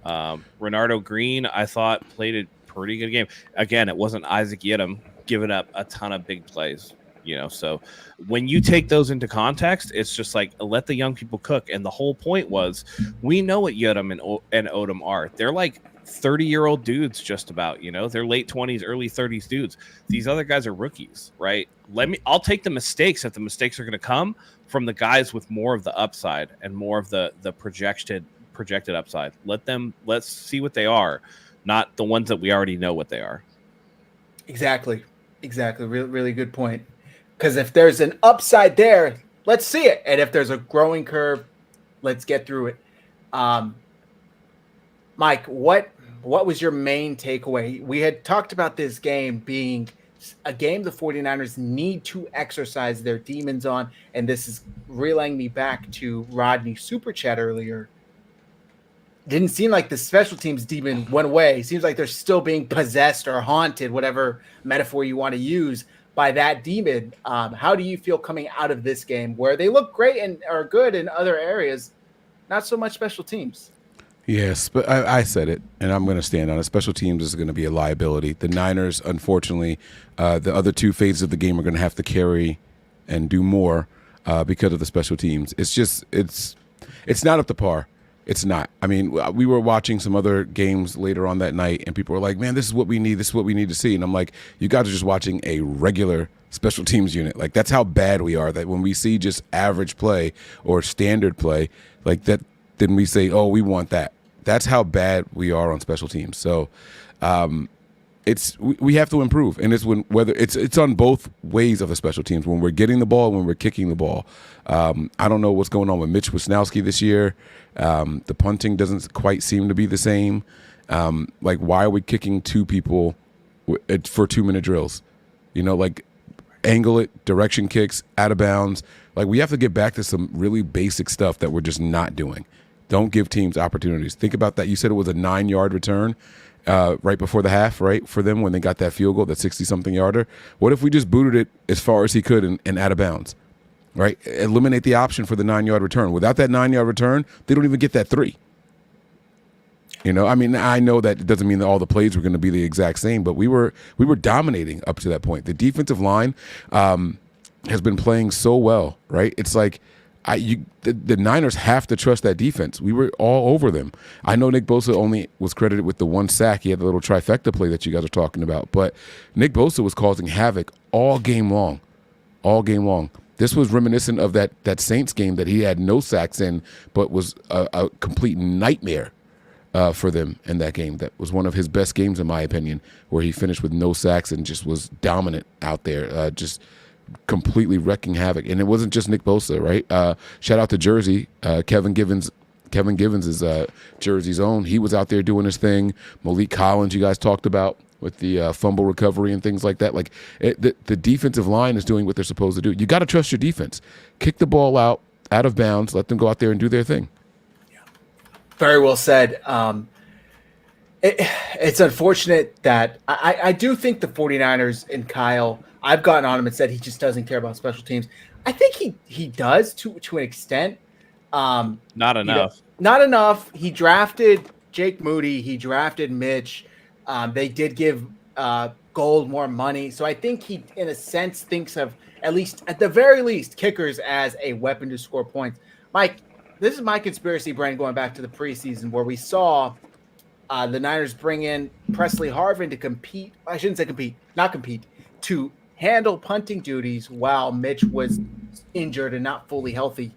Speaker 2: Renardo Green, I thought, played a pretty good game. Again, it wasn't Isaac Yiadom giving up a ton of big plays. So when you take those into context, it's just like, let the young people cook. And the whole point was, we know what Yiadom and Odom are. They're like 30-year-old dudes, just about. They're late 20s, early 30s dudes. These other guys are rookies, right? I'll take the mistakes if the mistakes are going to come from the guys with more of the upside and more of the projected upside. Let's see what they are, not the ones that we already know what they are.
Speaker 1: Exactly. Really, really good point. Because if there's an upside there, let's see it. And if there's a growing curve, let's get through it. Mike, what was your main takeaway? We had talked about this game being a game the 49ers need to exercise their demons on, and this is relaying me back to Rodney's super chat earlier. Didn't seem like the special teams demon went away. It seems like they're still being possessed or haunted, whatever metaphor you want to use, by that demon. How do you feel coming out of this game where they look great and are good in other areas, not so much special teams?
Speaker 3: Yes, but I said it, and I'm going to stand on it. Special teams is going to be a liability. The Niners, unfortunately, the other 2 phases of the game are going to have to carry and do more because of the special teams. It's not up to par. It's not. I mean, we were watching some other games later on that night, and people were like, man, this is what we need. This is what we need to see. And I'm like, you guys are just watching a regular special teams unit. Like, that's how bad we are, that when we see just average play or standard play like that, then we say, oh, we want that. That's how bad we are on special teams. So we have to improve, and whether it's on both ways of the special teams, when we're getting the ball and when we're kicking the ball. I don't know what's going on with Mitch Wisnowski this year. The punting doesn't quite seem to be the same. Like, why are we kicking two people for 2-minute drills? Like, angle it, direction kicks, out of bounds. Like, we have to get back to some really basic stuff that we're just not doing. Don't give teams opportunities. Think about that. You said it was a 9-yard return right before the half, right, for them when they got that field goal, that 60-something yarder. What if we just booted it as far as he could and out of bounds, right? Eliminate the option for the 9-yard return. Without that 9-yard return, they don't even get that 3. I mean, I know that it doesn't mean that all the plays were going to be the exact same, but we were dominating up to that point. The defensive line has been playing so well, right? It's like the Niners have to trust that defense. We were all over them. I know Nick Bosa only was credited with the 1 sack. He had the little trifecta play that you guys are talking about, but Nick Bosa was causing havoc all game long. This was reminiscent of that Saints game that he had no sacks in, but was a complete nightmare for them in that game. That was one of his best games, in my opinion, where he finished with no sacks and just was dominant out there, just completely wrecking havoc. And it wasn't just Nick Bosa, right? Shout out to Jersey. Kevin Givens is Jersey's own. He was out there doing his thing. Malik Collins, you guys talked about with the fumble recovery and things like that. Like, the defensive line is doing what they're supposed to do. You got to trust your defense. Kick the ball out of bounds. Let them go out there and do their thing.
Speaker 1: Very well said. It's unfortunate that I do think the 49ers and Kyle, I've gotten on him and said he just doesn't care about special teams. I think he does to an extent.
Speaker 2: Not enough.
Speaker 1: Not enough. He drafted Jake Moody. He drafted Mitch. They did give Gold more money. So I think he, in a sense, thinks of, at the very least, kickers as a weapon to score points. Mike, this is my conspiracy brain going back to the preseason where we saw the Niners bring in Presley Harvin to compete. I shouldn't say compete, not compete, to handle punting duties while Mitch was injured and not fully healthy.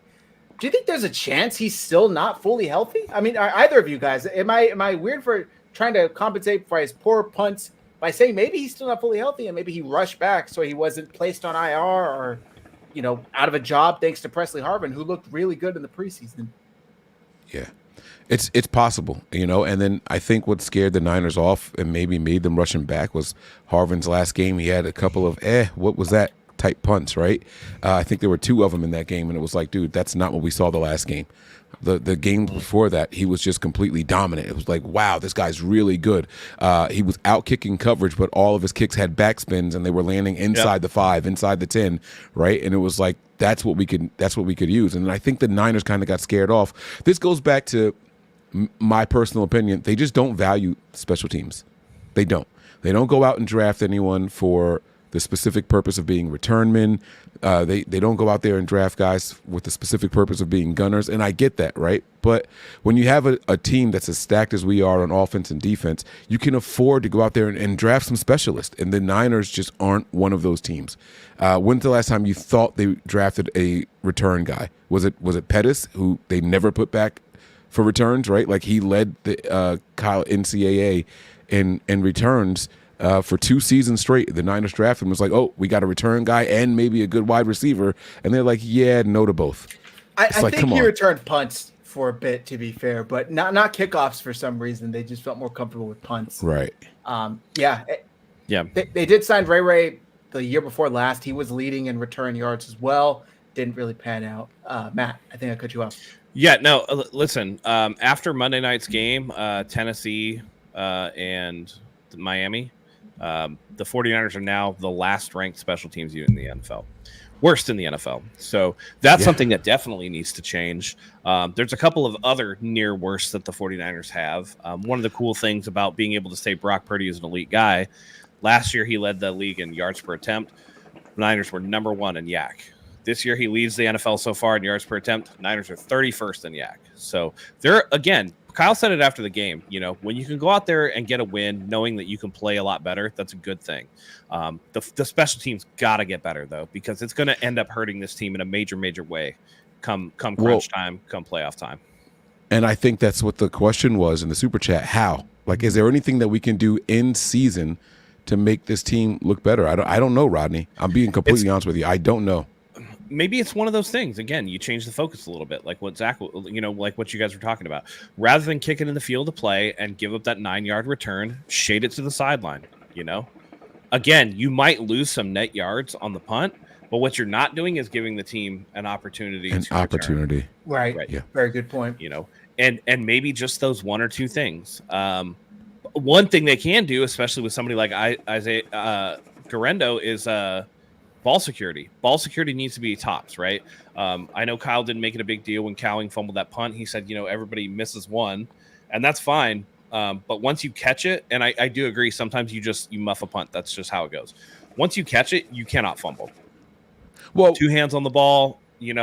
Speaker 1: Do you think there's a chance he's still not fully healthy? I mean, are either of you guys, am I weird for trying to compensate for his poor punts by saying maybe he's still not fully healthy and maybe he rushed back so he wasn't placed on IR or out of a job thanks to Presley Harvin, who looked really good in the preseason?
Speaker 3: Yeah, it's possible, and then I think what scared the Niners off and maybe made them rush him back was Harvin's last game. He had a couple of, what was that type punts, right? I think there were 2 of them in that game, and it was like, dude, that's not what we saw the last game. The game before that, he was just completely dominant. It was like, wow, this guy's really good. He was out kicking coverage, but all of his kicks had backspins, and they were landing inside the 5, inside the 10, right? And it was like, that's what we could use. And I think the Niners kind of got scared off. This goes back to my personal opinion. They just don't value special teams. They don't. They don't go out and draft anyone for the specific purpose of being return men. They don't go out there and draft guys with the specific purpose of being gunners, and I get that, right? But when you have a team that's as stacked as we are on offense and defense, you can afford to go out there and draft some specialists, and the Niners just aren't one of those teams. When's the last time you thought they drafted a return guy? Was it Pettis, who they never put back for returns, right? Like, he led the NCAA in returns for 2 seasons straight. The Niners drafted him. Was like, oh, we got a return guy and maybe a good wide receiver. And they're like, yeah, no to both.
Speaker 1: I think he returned punts for a bit, to be fair, but not kickoffs for some reason. They just felt more comfortable with punts.
Speaker 3: Right.
Speaker 1: Yeah. They did sign Ray the year before last. He was leading in return yards as well. Didn't really pan out. Matt, I think I cut you off.
Speaker 2: Yeah, no, listen, after Monday night's game, Tennessee and Miami, the 49ers are now the last ranked special teams unit in the NFL. Worst in the NFL. So that's something that definitely needs to change. There's a couple of other near worst that the 49ers have. One of the cool things about being able to say Brock Purdy is an elite guy, last year he led the league in yards per attempt. The Niners were number 1 in YAC. This year, he leads the NFL so far in yards per attempt. Niners are 31st in YAC. So they're, again, Kyle said it after the game. When you can go out there and get a win, knowing that you can play a lot better, that's a good thing. The special teams got to get better, though, because it's going to end up hurting this team in a major, major way come crunch time, come playoff time.
Speaker 3: And I think that's what the question was in the super chat. How? Like, is there anything that we can do in season to make this team look better? I don't know, Rodney. I'm being completely honest with you. I don't know.
Speaker 2: Maybe it's one of those things. Again, you change the focus a little bit, like what Zach, like what you guys were talking about. Rather than kick it in the field of play and give up that 9-yard return, shade it to the sideline. Again, you might lose some net yards on the punt, but what you're not doing is giving the team an opportunity.
Speaker 3: Return.
Speaker 1: Right.
Speaker 3: Yeah.
Speaker 1: Very good point.
Speaker 2: And maybe just those one or two things. One thing they can do, especially with somebody like Isaiah Garendo, is ball security. Ball security needs to be tops, right? I know Kyle didn't make it a big deal when Cowing fumbled that punt. He said, everybody misses one, and that's fine. But once you catch it, and I do agree, sometimes you muff a punt. That's just how it goes. Once you catch it, you cannot fumble.
Speaker 3: Well,
Speaker 2: 2 hands on the ball, you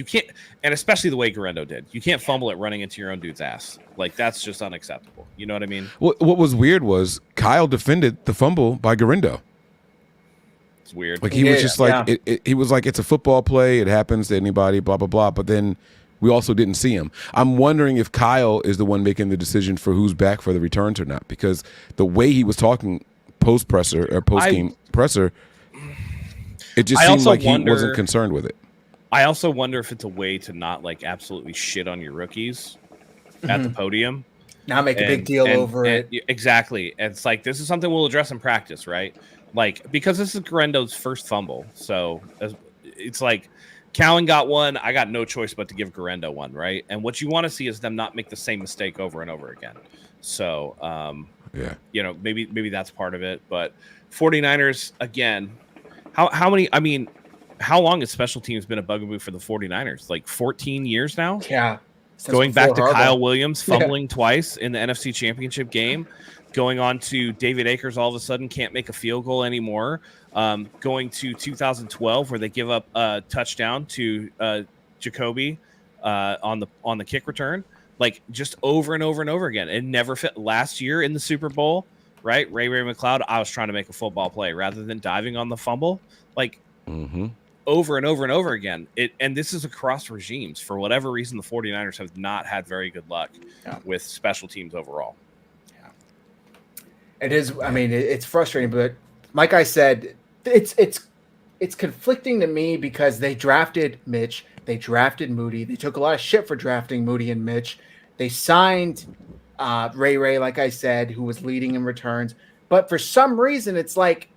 Speaker 2: can't, and especially the way Garendo did. You can't fumble it running into your own dude's ass. Like, that's just unacceptable. You know what I mean?
Speaker 3: What was weird was Kyle defended the fumble by Garendo.
Speaker 2: It's weird.
Speaker 3: Like, he was just like, he was like, it's a football play. It happens to anybody, blah, blah, blah. But then we also didn't see him. I'm wondering if Kyle is the one making the decision for who's back for the returns or not, because the way he was talking post-presser or post-game presser, it just seemed like he wasn't concerned with it.
Speaker 2: I also wonder if it's a way to not, like, absolutely shit on your rookies at the podium.
Speaker 1: Not make a big deal over it.
Speaker 2: Exactly. And it's like, this is something we'll address in practice, right? Like, because this is Garendo's first fumble. So it's like, Cowan got one. I got no choice but to give Garendo one, right? And what you want to see is them not make the same mistake over and over again. So, maybe that's part of it. But 49ers, again, how many, I mean, how long has special teams been a bugaboo for the 49ers? Like 14 years now?
Speaker 1: Yeah.
Speaker 2: Going back to Kyle Williams fumbling twice in the NFC Championship game, going on to David Akers all of a sudden can't make a field goal anymore, going to 2012 where they give up a touchdown to Jacoby on the kick return, like just over and over and over again. It never fit. Last year in the Super Bowl, right? Ray McLeod, I was trying to make a football play rather than diving on the fumble, like over and over and over again. And this is across regimes. For whatever reason, the 49ers have not had very good luck with special teams overall.
Speaker 1: Yeah. It is. I mean, it's frustrating, but like I said, it's conflicting to me because they drafted Mitch, they drafted Moody, they took a lot of shit for drafting Moody and Mitch. They signed Ray, like I said, who was leading in returns, but for some reason, it's like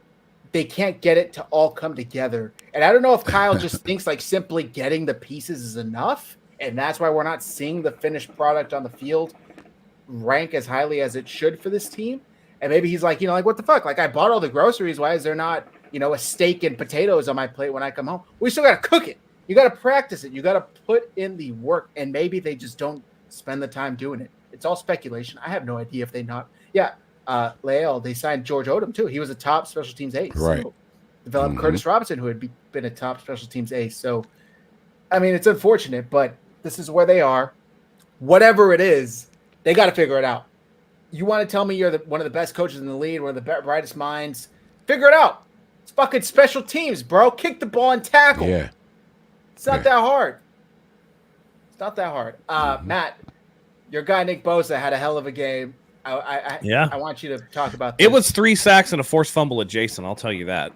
Speaker 1: they can't get it to all come together. And I don't know if Kyle just thinks like simply getting the pieces is enough, and that's why we're not seeing the finished product on the field rank as highly as it should for this team. And maybe he's like, like, what the fuck? Like, I bought all the groceries. Why is there not, a steak and potatoes on my plate when I come home? We still got to cook it. You got to practice it. You got to put in the work. And maybe they just don't spend the time doing it. It's all speculation. I have no idea if they not. Yeah. Lael, they signed George Odom too. He was a top special teams ace.
Speaker 3: Right.
Speaker 1: So developed Curtis Robinson, who had been a top special teams ace. So, I mean, it's unfortunate, but this is where they are. Whatever it is, they got to figure it out. You want to tell me you're one of the best coaches in the league, one of the brightest minds? Figure it out. It's fucking special teams, bro. Kick the ball and tackle.
Speaker 3: Yeah.
Speaker 1: It's not that hard. It's not that hard. Matt, your guy Nick Bosa had a hell of a game. I want you to talk about this.
Speaker 2: It was 3 sacks and a forced fumble at Jason. I'll tell you that.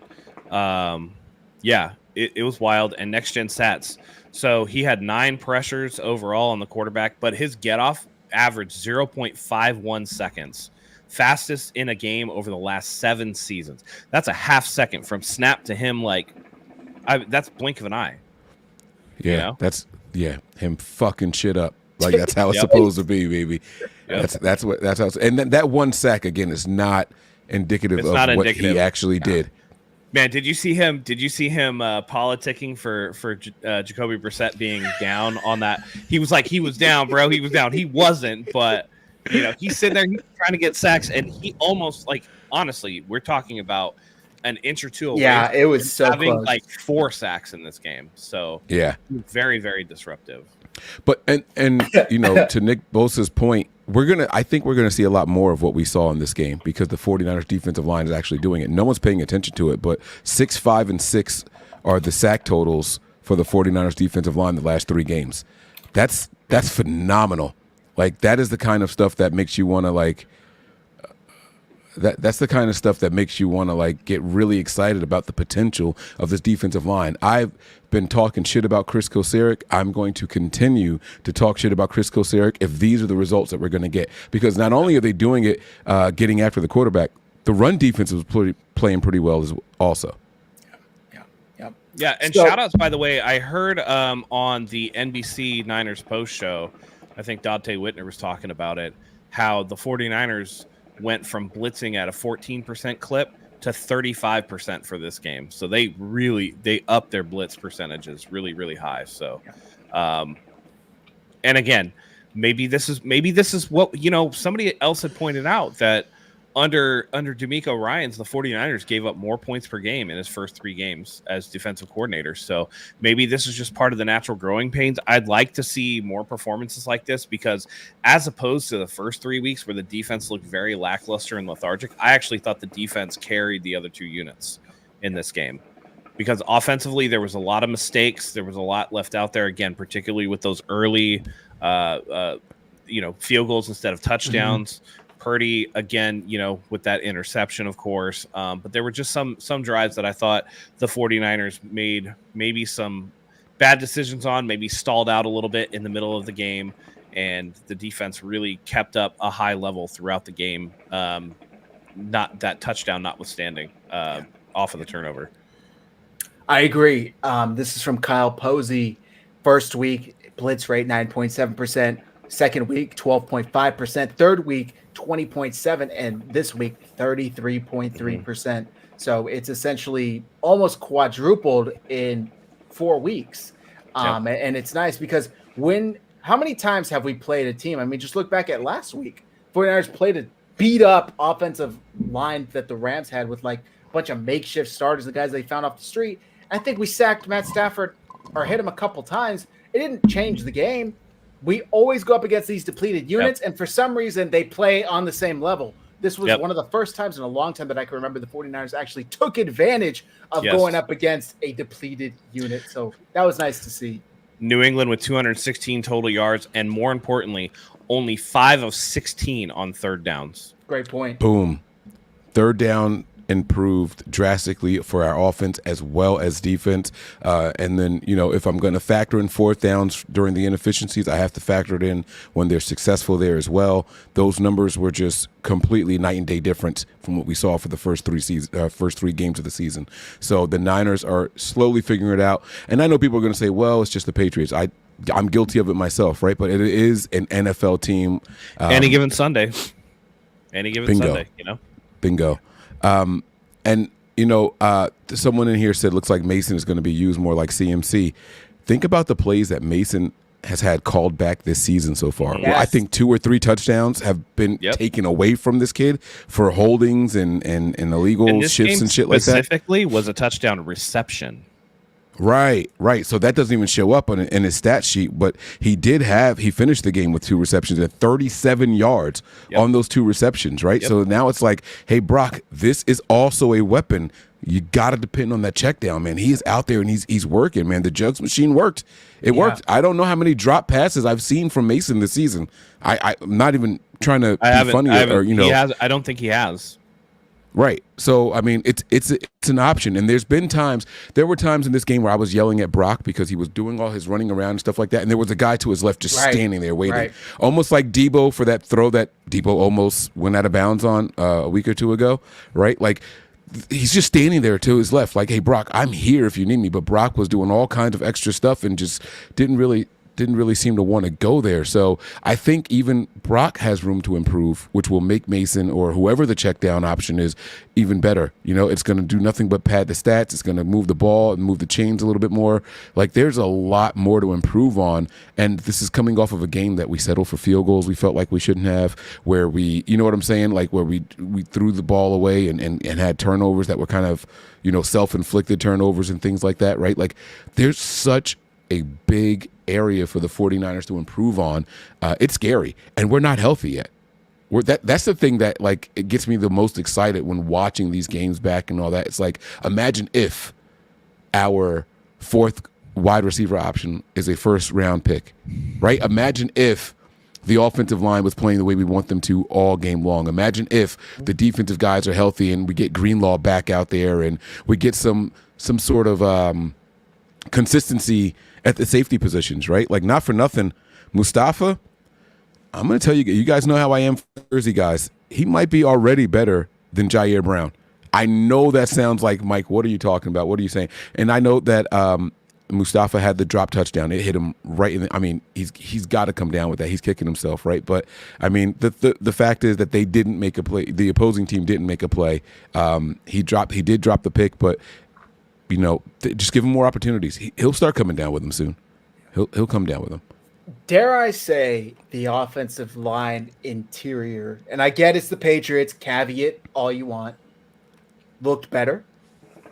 Speaker 2: It was wild. And next gen stats. So he had 9 pressures overall on the quarterback, but his get off averaged 0.51 seconds, fastest in a game over the last 7 seasons. That's a half second from snap to him. Like, that's blink of an eye.
Speaker 3: Yeah, that's him fucking shit up. Like, that's how it's supposed to be, baby. Yep. That's how. And that 1 sack again is not indicative of what he actually did.
Speaker 2: Man, did you see him politicking for Jacoby Brissett being down on that? He was like, he was down, bro. He was down. He wasn't, but he's sitting there trying to get sacks, and he almost, like, honestly, we're talking about an inch or two away.
Speaker 1: Yeah, it was so
Speaker 2: having
Speaker 1: close.
Speaker 2: like 4 sacks in this game. So
Speaker 3: Yeah.
Speaker 2: very, very disruptive.
Speaker 3: But and you know, to Nick Bosa's point, I think we're gonna see a lot more of what we saw in this game because the 49ers defensive line is actually doing it. No one's paying attention to it, but 6, 5, and 6 are the sack totals for the 49ers defensive line the last 3 games. That's phenomenal. Like, that is the kind of stuff that makes you want to like that's the kind of stuff that makes you want to like get really excited about the potential of this defensive line. I've been talking shit about Chris Kosaric. I'm going to continue to talk shit about Chris Kosaric if these are the results that we're going to get. Because not only are they doing it, getting after the quarterback, the run defense was playing pretty well as also.
Speaker 2: Yeah, and shout outs, by the way, I heard on the NBC Niners post show, I think Dante Whitner was talking about it, how the 49ers went from blitzing at a 14% clip to 35% for this game. So they upped their blitz percentages really, really high. So, and again, maybe this is what, you know, somebody else had pointed out that under DeMeco Ryans, the 49ers gave up more points per game in his first 3 games as defensive coordinator. So maybe this is just part of the natural growing pains. I'd like to see more performances like this because as opposed to the first 3 weeks where the defense looked very lackluster and lethargic, I actually thought the defense carried the other 2 units in this game because offensively there was a lot of mistakes. There was a lot left out there, again, particularly with those early field goals instead of touchdowns. Mm-hmm. Purdy, again, you know, with that interception, of course. But there were just some drives that I thought the 49ers made maybe some bad decisions on, maybe stalled out a little bit in the middle of the game, and the defense really kept up a high level throughout the game, not that touchdown notwithstanding, off of the turnover.
Speaker 1: I agree. This is from Kyle Posey. First week, blitz rate 9.7%. Second week, 12.5%. Third week, 20.7%. And this week, 33.3%. So it's essentially almost quadrupled in 4 weeks. And it's nice because how many times have we played a team? I mean, just look back at last week. 49ers played a beat up offensive line that the Rams had with like a bunch of makeshift starters, the guys they found off the street. I think we sacked Matt Stafford or hit him a couple times. It didn't change the game. We always go up against these depleted units, and for some reason, they play on the same level. This was one of the first times in a long time that I can remember the 49ers actually took advantage of going up against a depleted unit. So that was nice to see.
Speaker 2: New England with 216 total yards, and more importantly, only 5 of 16 on third downs.
Speaker 1: Great point.
Speaker 3: Boom. Third down improved drastically for our offense as well as defense. And then, you know, if I'm going to factor in fourth downs during the inefficiencies, I have to factor it in when they're successful there as well. Those numbers were just completely night and day difference from what we saw for the first 3 games of the season. So the Niners are slowly figuring it out. And I know people are going to say, well, it's just the Patriots. I'm guilty of it myself, right? But it is an NFL team.
Speaker 2: Any given Sunday. Any given Sunday, you know?
Speaker 3: Bingo. And, you know, someone in here said, looks like Mason is going to be used more like CMC. Think about the plays that Mason has had called back this season so far.
Speaker 1: Yes.
Speaker 3: Well, I think 2 or 3 touchdowns have been taken away from this kid for holdings and illegal shifts and shit like that.
Speaker 2: Specifically was a touchdown reception.
Speaker 3: Right. So that doesn't even show up in his stat sheet, but he finished the game with 2 receptions and 37 yards on those 2 receptions, right? So now it's like, hey, Brock, this is also a weapon. You got to depend on that check down, man. He is out there and he's working, man. The jugs machine worked. It worked. I don't know how many drop passes I've seen from Mason this season. I'm not even trying to be funny or, you know.
Speaker 2: I don't think he has.
Speaker 3: Right. So, I mean, it's an option. And there were times in this game where I was yelling at Brock because he was doing all his running around and stuff like that. And there was a guy to his left just standing there waiting. Almost like Debo for that throw that Debo almost went out of bounds on a week or 2 ago. Right. Like, he's just standing there to his left. Like, hey, Brock, I'm here if you need me. But Brock was doing all kinds of extra stuff and just didn't really didn't really seem to want to go there. So I think even Brock has room to improve, which will make Mason or whoever the check down option is even better. It's going to do nothing but pad the stats. It's going to move the ball and move the chains a little bit more. Like, there's a lot more to improve on. And this is coming off of a game that we settled for field goals we felt like we shouldn't have, where we, you know what I'm saying? Like, where we threw the ball away and had turnovers that were kind of, self-inflicted turnovers and things like that, right? Like, there's such a big area for the 49ers to improve on. It's scary, and we're not healthy yet. That's the thing that, like, it gets me the most excited when watching these games back and all that. It's like, imagine if our fourth wide receiver option is a first-round pick, right? Imagine if the offensive line was playing the way we want them to all game long. Imagine if the defensive guys are healthy and we get Greenlaw back out there and we get some sort of consistency at the safety positions, right? Like, not for nothing, Mustafa, I'm going to tell you, you guys know how I am for Jersey guys. He might be already better than Jair Brown. I know that sounds like, Mike, what are you talking about? What are you saying? And I know that Mustafa had the drop touchdown. It hit him right in the, he's got to come down with that. He's kicking himself, right? But, the fact is that they didn't make a play. The opposing team didn't make a play. He did drop the pick, but just give him more opportunities. He'll start coming down with them soon. He'll come down with them.
Speaker 1: Dare I say the offensive line interior, and I get it's the Patriots, caveat all you want, looked better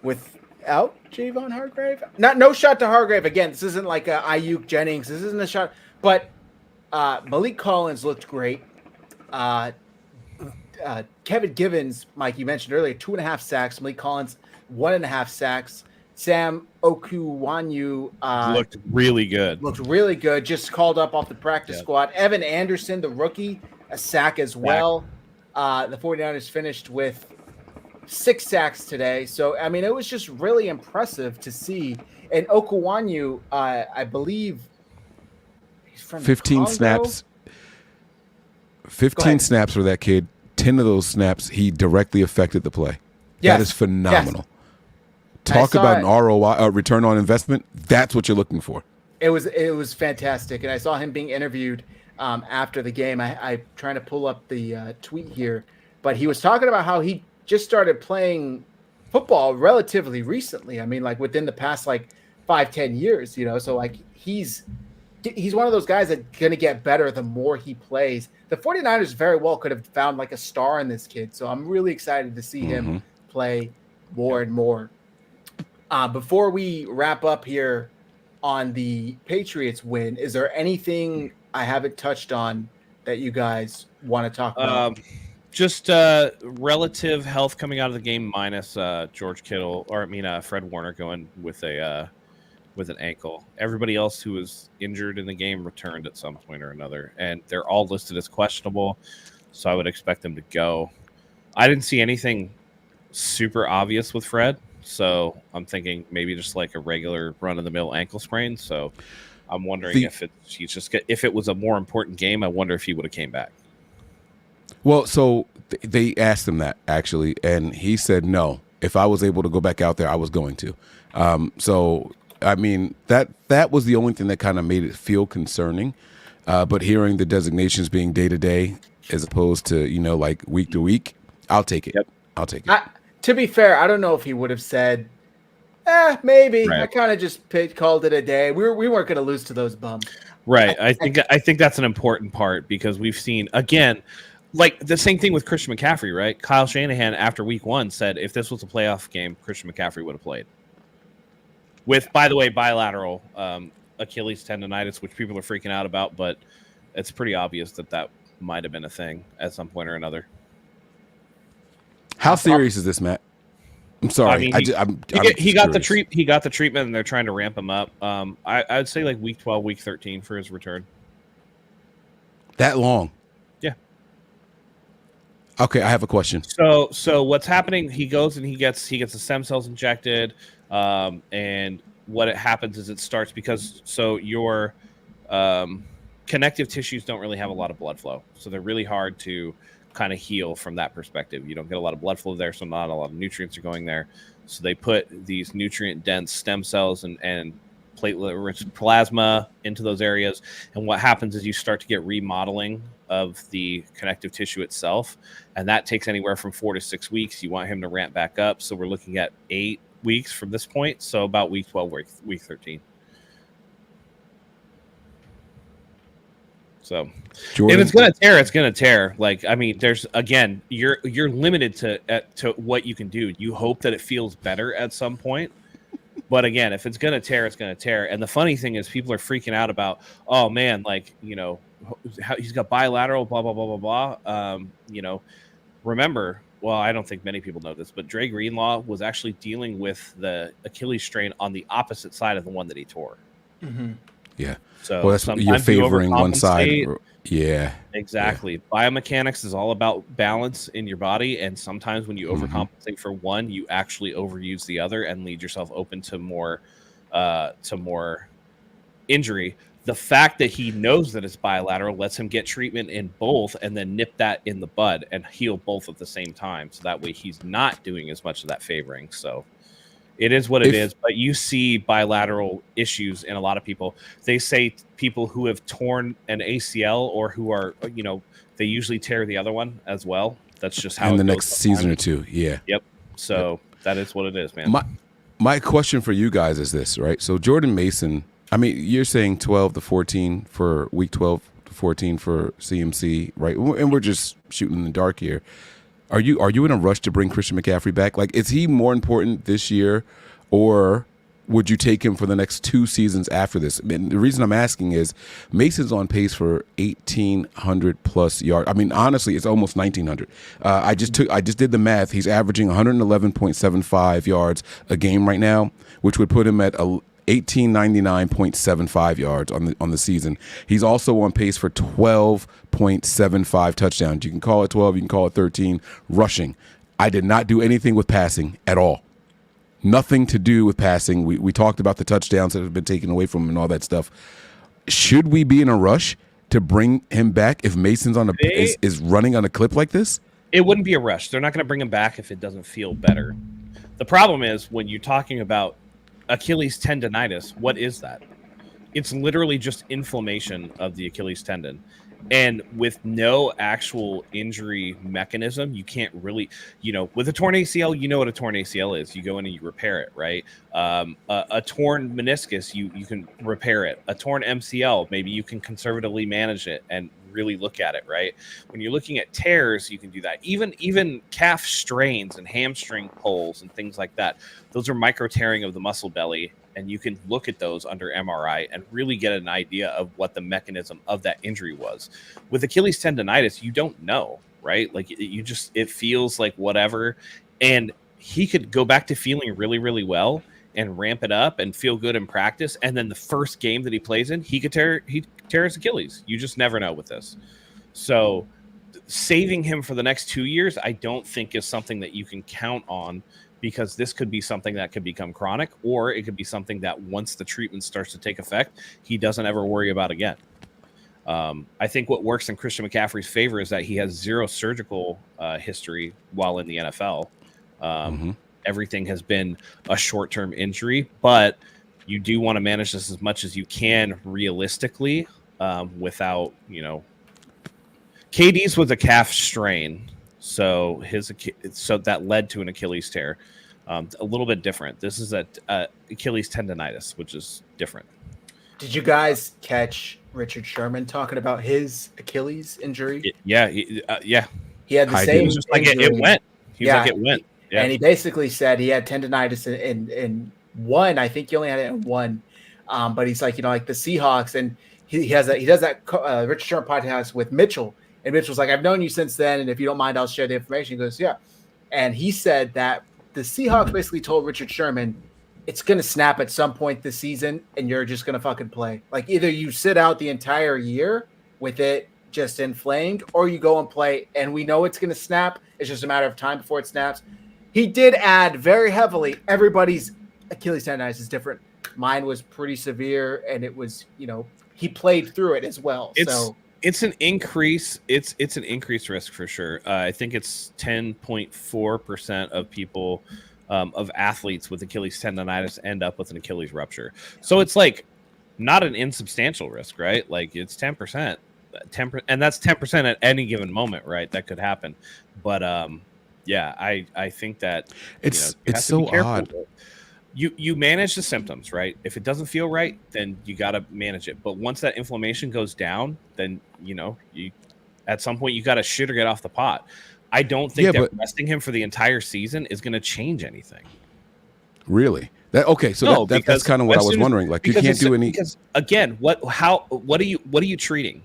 Speaker 1: without Javon Hargrave. No shot to Hargrave. Again, this isn't like a Ayuk Jennings. This isn't a shot. But Malik Collins looked great. Kevin Givens, Mike, you mentioned earlier, 2.5 sacks. Malik Collins, 1.5 sacks. Sam Okuwanyu
Speaker 2: looked really good. Just called up off the practice squad. Evan Anderson, the rookie, a sack as well. The 49ers finished with 6 sacks today. So, it was just really impressive to see. And Okuwanyu, I believe he's from
Speaker 3: 15 snaps. 15 snaps for that kid. 10 of those snaps, he directly affected the play. Yes. That is phenomenal. Yes. Talk about an ROI, return on investment. That's what you're looking for.
Speaker 1: It was fantastic, and I saw him being interviewed after the game. I'm trying to pull up the tweet here, but he was talking about how he just started playing football relatively recently. Like within the past 5-10 years, So he's one of those guys that's gonna get better the more he plays. The 49ers very well could have found a star in this kid, so I'm really excited to see him play more and more. Before we wrap up here on the Patriots win, is there anything I haven't touched on that you guys want to talk about?
Speaker 2: Just relative health coming out of the game minus George Kittle, Fred Warner going with an ankle. Everybody else who was injured in the game returned at some point or another, and they're all listed as questionable, so I would expect them to go. I didn't see anything super obvious with Fred. So I'm thinking maybe just a regular run-of-the-mill ankle sprain. So I'm wondering if it was a more important game, I wonder if he would have came back.
Speaker 3: Well, so they asked him that actually, and he said no. If I was able to go back out there, I was going to. That was the only thing that kind of made it feel concerning. But hearing the designations being day to day as opposed to week to week, I'll take it. Yep. I'll take it.
Speaker 1: To be fair, I don't know if he would have said, maybe. Right. I kind of just called it a day. We weren't going to lose to those bums.
Speaker 2: Right. I think that's an important part because we've seen, again, the same thing with Christian McCaffrey, right? Kyle Shanahan, after week 1, said if this was a playoff game, Christian McCaffrey would have played. With, by the way, bilateral Achilles tendonitis, which people are freaking out about, but it's pretty obvious that might have been a thing at some point or another.
Speaker 3: How serious is this, Matt? I'm sorry.
Speaker 2: He got the treatment, and they're trying to ramp him up. I would say week 12, week 13 for his return.
Speaker 3: That long?
Speaker 2: Yeah.
Speaker 3: Okay, I have a question.
Speaker 2: So what's happening? He goes and he gets the stem cells injected, and what happens is it starts because your connective tissues don't really have a lot of blood flow, so they're really hard to kind of heal from that perspective. You don't get a lot of blood flow there, so not a lot of nutrients are going there. So they put these nutrient dense stem cells and platelet-rich plasma into those areas. And what happens is you start to get remodeling of the connective tissue itself, and that takes anywhere from 4 to 6 weeks. You want him to ramp back up, so we're looking at 8 weeks from this point, so about week 12, week 13. So
Speaker 3: Jordan,
Speaker 2: if it's gonna tear, it's gonna tear. Like, I mean, there's again, you're limited to what you can do. You hope that it feels better at some point, but again, if it's gonna tear, it's gonna tear. And the funny thing is, people are freaking out about, oh man, like, you know, how he's got bilateral, blah blah blah blah blah. You know, remember, well, I don't think many people know this, but Dre Greenlaw was actually dealing with the Achilles strain on the opposite side of the one that he tore.
Speaker 1: Mm-hmm.
Speaker 3: Yeah.
Speaker 2: So
Speaker 3: Well, that's you're favoring one side. Yeah.
Speaker 2: Exactly. Yeah. Biomechanics is all about balance in your body, and sometimes when you overcompensate for one, you actually overuse the other and lead yourself open to more injury. The fact that he knows that it's bilateral lets him get treatment in both and then nip that in the bud and heal both at the same time. So that way he's not doing as much of that favoring. So it is what it is, but you see bilateral issues in a lot of people. They say people who have torn an ACL or who are, you know, they usually tear the other one as well. That's just how
Speaker 3: in
Speaker 2: it
Speaker 3: the
Speaker 2: goes
Speaker 3: next season or two. Yeah.
Speaker 2: Yep. So that is what it is, man.
Speaker 3: My question for you guys is this, right? So Jordan Mason, I mean, you're saying 12 to 14 for week 12 to 14 for CMC, right? And we're just shooting in the dark here. Are you in a rush to bring Christian McCaffrey back? Like, is he more important this year, or would you take him for the next 2 seasons after this? And the reason I'm asking is Mason's on pace for 1,800 plus yards. I mean, honestly, it's almost 1,900. I just did the math. He's averaging 111.75 yards a game right now, which would put him at 1,899.75 yards on the season. He's also on pace for 12.75 touchdowns. You can call it 12, you can call it 13. Rushing. I did not do anything with passing at all. Nothing to do with passing. We talked about the touchdowns that have been taken away from him and all that stuff. Should we be in a rush to bring him back if Mason's on is running on a clip like this?
Speaker 2: It wouldn't be a rush. They're not going to bring him back if it doesn't feel better. The problem is when you're talking about Achilles tendonitis, what is that? It's literally just inflammation of the Achilles tendon. And with no actual injury mechanism, you can't really, with a torn ACL, you know what a torn ACL is. You go in and you repair it, right? A torn meniscus, you can repair it. A torn MCL, maybe you can conservatively manage it and really look at it, right? When you're looking at tears, you can do that. Even calf strains and hamstring pulls and things like that, those are micro tearing of the muscle belly, and you can look at those under MRI and really get an idea of what the mechanism of that injury was. With Achilles tendonitis, you don't know, right? Like it feels like whatever, and he could go back to feeling really, really well and ramp it up and feel good in practice, and then the first game that he plays in, he tear his Achilles. You just never know with this. So saving him for the next 2 years, I don't think is something that you can count on, because this could be something that could become chronic, or it could be something that once the treatment starts to take effect, he doesn't ever worry about again. I think what works in Christian McCaffrey's favor is that he has zero surgical history while in the NFL. Everything has been a short-term injury, but you do want to manage this as much as you can realistically, without, KD's was a calf strain. So that led to an Achilles tear. A little bit different. This is a Achilles tendonitis, which is different.
Speaker 1: Did you guys catch Richard Sherman talking about his Achilles injury?
Speaker 2: Yeah.
Speaker 1: He had the same.
Speaker 2: It was just like it went. He was like it went. Yeah.
Speaker 1: And he basically said he had tendonitis in one. I think he only had it in one. But he's like, like the Seahawks, and he does that Richard Sherman podcast with Mitchell. And Mitchell's like, I've known you since then, and if you don't mind, I'll share the information. He goes, yeah. And he said that the Seahawks basically told Richard Sherman, it's going to snap at some point this season, and you're just going to fucking play. Like, either you sit out the entire year with it just inflamed, or you go and play, and we know it's going to snap. It's just a matter of time before it snaps. He did add very heavily, everybody's Achilles tendonitis is different. Mine was pretty severe, and it was, he played through it as well.
Speaker 2: It's an increase. It's an increased risk for sure. I think it's 10.4% of people of athletes with Achilles tendonitis end up with an Achilles rupture. So it's like not an insubstantial risk, right? Like it's 10%, and that's 10% at any given moment, right? That could happen. But yeah, I think that
Speaker 3: it's so odd.
Speaker 2: You manage the symptoms, right? If it doesn't feel right, then you got to manage it. But once that inflammation goes down, then you at some point you got to shit or get off the pot. I don't think that resting him for the entire season is going to change anything.
Speaker 3: Really? So that's kind of what I was wondering. Like, you can't do any.
Speaker 2: Because again, what are you treating?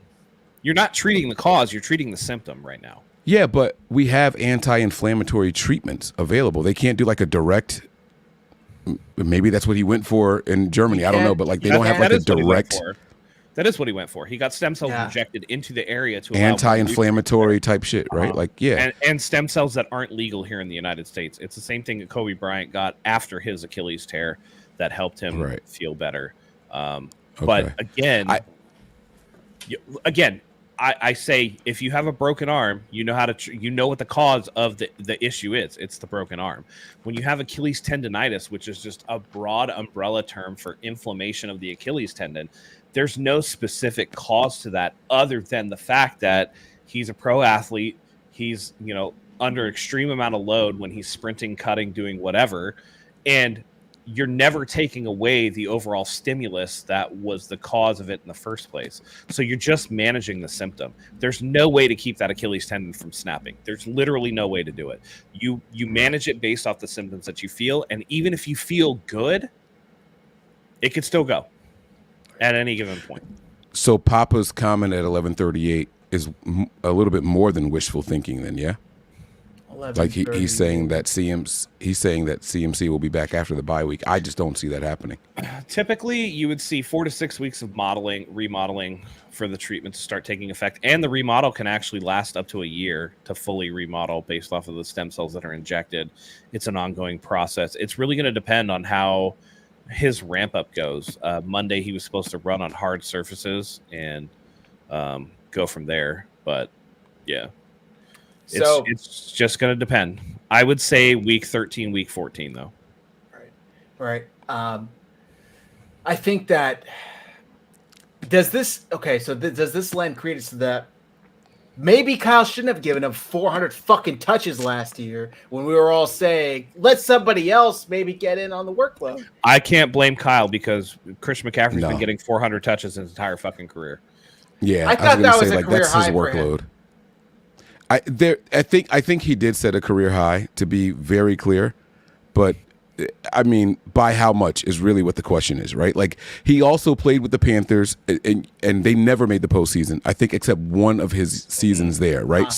Speaker 2: You're not treating the cause. You're treating the symptom right now.
Speaker 3: Yeah, but we have anti-inflammatory treatments available. They can't do like a direct. Maybe that's what he went for in Germany. I don't know, but like they don't have like a direct.
Speaker 2: That is what he went for. He got stem cells injected into the area to
Speaker 3: anti-inflammatory type shit, right? Like, yeah,
Speaker 2: and stem cells that aren't legal here in the United States. It's the same thing that Kobe Bryant got after his Achilles tear that helped him feel better. But again, I say if you have a broken arm, you know how to you know what the cause of the issue is. It's the broken arm. When you have Achilles tendonitis, which is just a broad umbrella term for inflammation of the Achilles tendon, there's no specific cause to that other than the fact that he's a pro athlete. He's under extreme amount of load when he's sprinting, cutting, doing whatever, and you're never taking away the overall stimulus that was the cause of it in the first place. So you're just managing the symptom. There's no way to keep that Achilles tendon from snapping. There's literally no way to do it. You manage it based off the symptoms that you feel. And even if you feel good, it could still go at any given point.
Speaker 3: So Papa's comment at 11:38 is a little bit more than wishful thinking then, yeah? Like he's saying that CMC will be back after the bye week. I just don't see that happening.
Speaker 2: Typically, you would see 4 to 6 weeks of remodeling for the treatment to start taking effect, and the remodel can actually last up to a year to fully remodel based off of the stem cells that are injected. It's an ongoing process. It's really going to depend on how his ramp up goes. Monday, he was supposed to run on hard surfaces and go from there, but yeah. So it's just going to depend. I would say week 13, week 14, though.
Speaker 1: Right. I think that does this lend credence to that? Maybe Kyle shouldn't have given him 400 fucking touches last year when we were all saying, let somebody else maybe get in on the workload.
Speaker 2: I can't blame Kyle because Christian McCaffrey's been getting 400 touches his entire fucking career.
Speaker 3: Yeah, I thought that was a career high. That's his workload. I think he did set a career high, to be very clear, but I mean, by how much is really what the question is, right? Like, he also played with the Panthers, and they never made the postseason, I think, except one of his seasons there, right?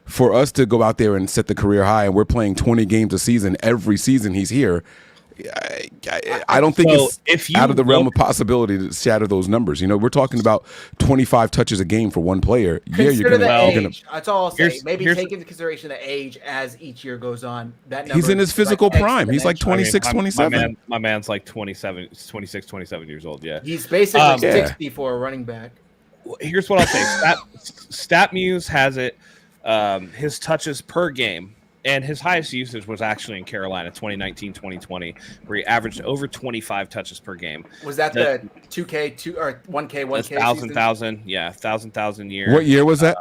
Speaker 3: For us to go out there and set the career high, and we're playing 20 games a season every season he's here, I don't think it's out of the realm of possibility to shatter those numbers. We're talking about 25 touches a game for one player.
Speaker 1: Yeah, you're gonna. That's all I'll say. Maybe take into consideration the age as each year goes on. That
Speaker 3: he's in his physical prime. He's like 26, 27.
Speaker 2: My man's like 27, 26, 27 years old. Yeah,
Speaker 1: he's basically 60 for a running back.
Speaker 2: Here's what I'll say. StatMuse has it. His touches per game. And his highest usage was actually in Carolina, 2019-2020, where he averaged over 25 touches per game.
Speaker 1: Was that the 2K, or 1K,
Speaker 2: 1,000, yeah, 1,000 year.
Speaker 3: What year was that?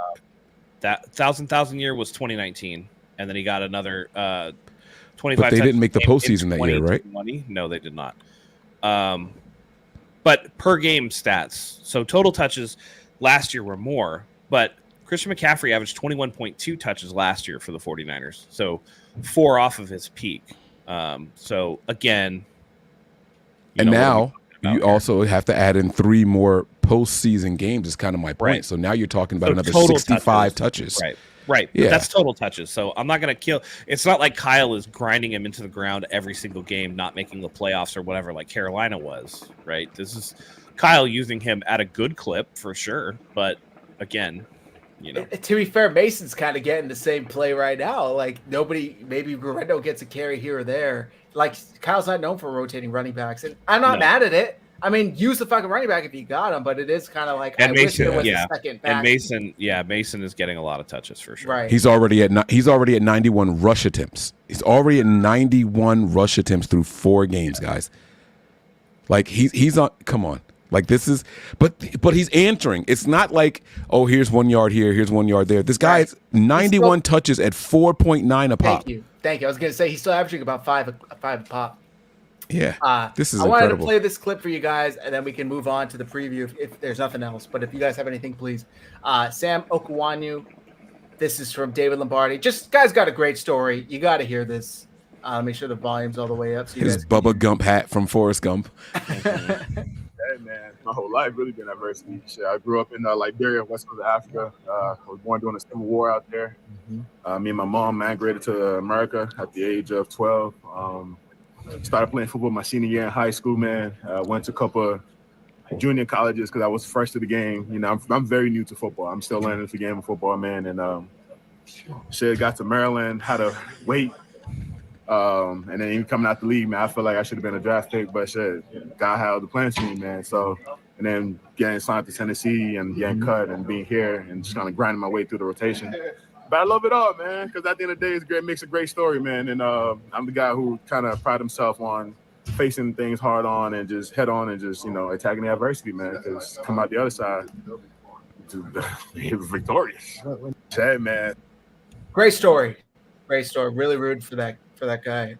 Speaker 2: That 1,000 year was 2019, and then he got another 25.
Speaker 3: But they didn't make the postseason that year, right?
Speaker 2: No, they did not. But per game stats, so total touches last year were more, but Christian McCaffrey averaged 21.2 touches last year for the 49ers. So 4 off of his peak. So again,
Speaker 3: now you also have to add in 3 more postseason games is kind of my point. Right. So now you're talking about another 65 touches.
Speaker 2: Right. Yeah. But that's total touches. So I'm not going to kill. It's not like Kyle is grinding him into the ground every single game, not making the playoffs or whatever, like Carolina was, right? This is Kyle using him at a good clip for sure. But again,
Speaker 1: to be fair, Mason's kind of getting the same play right now. Like, maybe Guerrero gets a carry here or there. Like, Kyle's not known for rotating running backs, and I'm not mad at it. I mean, use the fucking running back if you got him, but it is kind of like
Speaker 2: And
Speaker 1: I
Speaker 2: Mason,
Speaker 1: wish there was
Speaker 2: yeah.
Speaker 1: a second back.
Speaker 2: And Mason is getting a lot of touches for sure.
Speaker 1: Right.
Speaker 3: He's already at 91 rush attempts. He's already at 91 rush attempts through 4 games, guys. Like he's on. Come on. Like this is, but he's answering. It's not like, oh, here's 1 yard here, here's 1 yard there. This guy is 91 touches at 4.9 a pop.
Speaker 1: Thank you. I was gonna say he's still averaging about five a pop.
Speaker 3: Yeah, this is
Speaker 1: I
Speaker 3: incredible.
Speaker 1: wanted to play this clip for you guys, and then we can move on to the preview if there's nothing else. But if you guys have anything, please. Sam Okwanyu, this is from David Lombardi. Just guy's got a great story. You got to hear this. Make sure the volume's all the way up. So
Speaker 3: his Bubba Gump hat from Forrest Gump.
Speaker 4: Hey man, my whole life really been adversity. Shit, I grew up in Liberia, west coast of Africa. I was born during the Civil War out there.
Speaker 1: Mm-hmm.
Speaker 4: Me and my mom migrated to America at the age of 12. Started playing football my senior year in high school, man. Went to a couple of junior colleges because I was fresh to the game. You know, I'm very new to football. I'm still learning the game of football, man. And got to Maryland, had to wait. And then even coming out the league, man, I feel like I should have been a draft pick, but shit, God had the plans for me, man. So, and then getting signed to Tennessee and getting cut and being here and just kind of grinding my way through the rotation. But I love it all, man, because at the end of the day, it makes a great story, man. And I'm the guy who kind of pride himself on facing things hard on and just head on and just, attacking the adversity, man, because come out the other side victorious. Hey, man.
Speaker 1: Great story. Really rooted for that guy.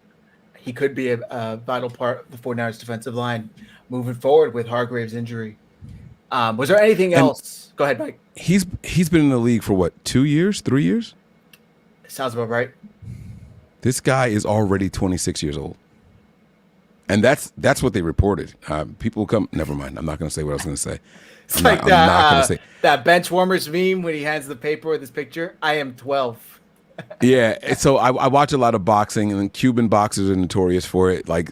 Speaker 1: He could be a vital part of the 49ers defensive line moving forward with Hargrave's injury. Was there anything else? Go ahead, Mike.
Speaker 3: He's been in the league for what, 2 years, 3 years?
Speaker 1: Sounds about right.
Speaker 3: This guy is already 26 years old. And that's what they reported. People come. Never mind. I'm not going to say what I was going to say.
Speaker 1: It's like that bench warmers meme when he hands the paper with his picture. I am 12.
Speaker 3: Yeah, so I watch a lot of boxing, and Cuban boxers are notorious for it. Like,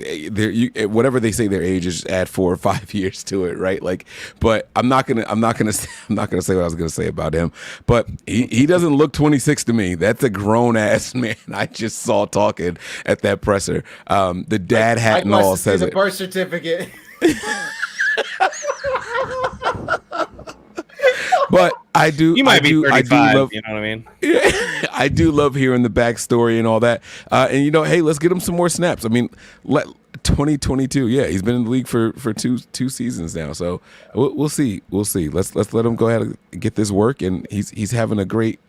Speaker 3: whatever they say their age is, just add 4 or 5 years to it, right? Like, but I'm not gonna say what I was gonna say about him. But he doesn't look 26 to me. That's a grown ass man I just saw talking at that presser. The dad hat and all says
Speaker 1: the
Speaker 3: it.
Speaker 1: Birth certificate.
Speaker 3: But I do.
Speaker 2: You might be 35.
Speaker 3: I do love,
Speaker 2: you know what I mean?
Speaker 3: Yeah, I do love hearing the backstory and all that. And hey, let's get him some more snaps. I mean, 2022. Yeah, he's been in the league for two seasons now. So we'll see. Let's let him go ahead and get this work. And he's having a great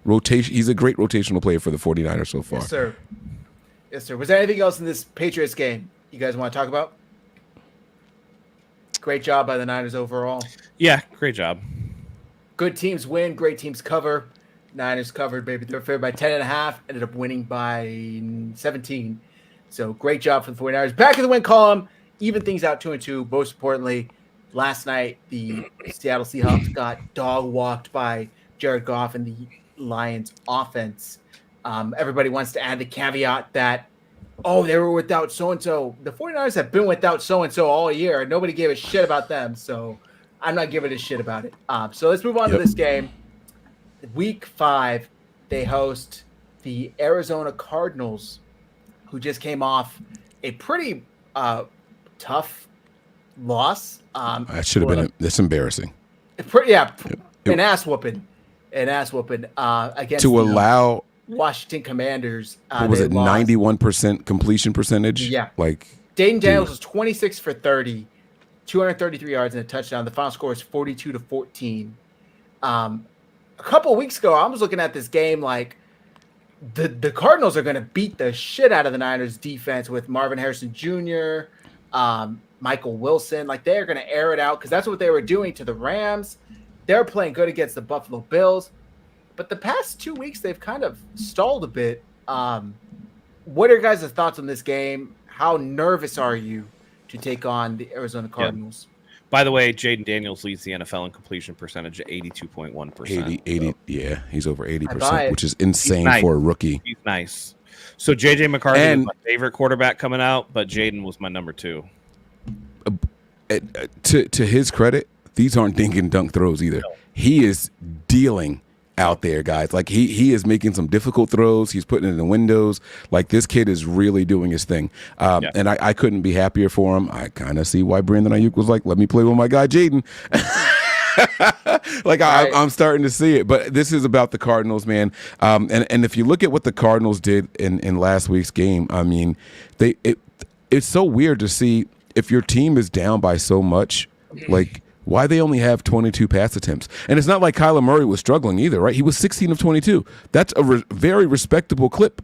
Speaker 3: rotation. He's a great rotational player for the 49ers so far.
Speaker 1: Yes, sir. Was there anything else in this Patriots game you guys want to talk about? Great job by the Niners overall.
Speaker 2: Yeah, great job.
Speaker 1: Good teams win, great teams cover. Niners covered, baby. They were favored by 10.5, ended up winning by 17. So great job for the 49ers. Back in the win column, even things out 2-2. Most importantly, last night the Seattle Seahawks got dog walked by Jared Goff and the Lions offense. Everybody wants to add the caveat that, they were without so-and-so. The 49ers have been without so-and-so all year, and nobody gave a shit about them. So I'm not giving a shit about it. So let's move on to this game. Week 5, they host the Arizona Cardinals, who just came off a pretty tough loss.
Speaker 3: That should have been. That's embarrassing.
Speaker 1: An ass whooping. Against
Speaker 3: to allow
Speaker 1: Washington Commanders.
Speaker 3: What was it? 91% completion percentage.
Speaker 1: Yeah.
Speaker 3: Like
Speaker 1: Dayton Daniels was 26 for 30, 233 yards and a touchdown. The final score is 42-14. A couple of weeks ago, I was looking at this game like the Cardinals are going to beat the shit out of the Niners defense with Marvin Harrison Jr., Michael Wilson. Like, they're going to air it out because that's what they were doing to the Rams. They're playing good against the Buffalo Bills. But the past 2 weeks, they've kind of stalled a bit. What are your guys' thoughts on this game? How nervous are you to take on the Arizona Cardinals?
Speaker 2: Yeah. By the way, Jaden Daniels leads the NFL in completion percentage at 82.1%.
Speaker 3: 80, yeah, he's over 80%, which is insane for a rookie.
Speaker 2: He's nice. So J.J. McCarthy is my favorite quarterback coming out, but Jaden was my number 2.
Speaker 3: To his credit, these aren't dink and dunk throws either. No. He is dealing out there, guys. Like he is making some difficult throws. He's putting it in the windows. Like this kid is really doing his thing. And I couldn't be happier for him. I kind of see why Brandon Ayuk was like, let me play with my guy Jaden. Like I'm starting to see it, but this is about the Cardinals, man. And if you look at what the Cardinals did in last week's game, I mean, it's so weird to see if your team is down by so much, like why they only have 22 pass attempts. And it's not like Kyler Murray was struggling either, right? He was 16 of 22. That's a very respectable clip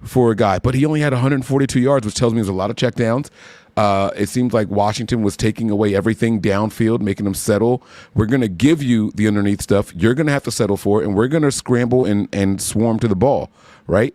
Speaker 3: for a guy, but he only had 142 yards, which tells me there's a lot of checkdowns. It seems like Washington was taking away everything downfield, making them settle. We're going to give you the underneath stuff. You're going to have to settle for it, and we're going to scramble and swarm to the ball, right?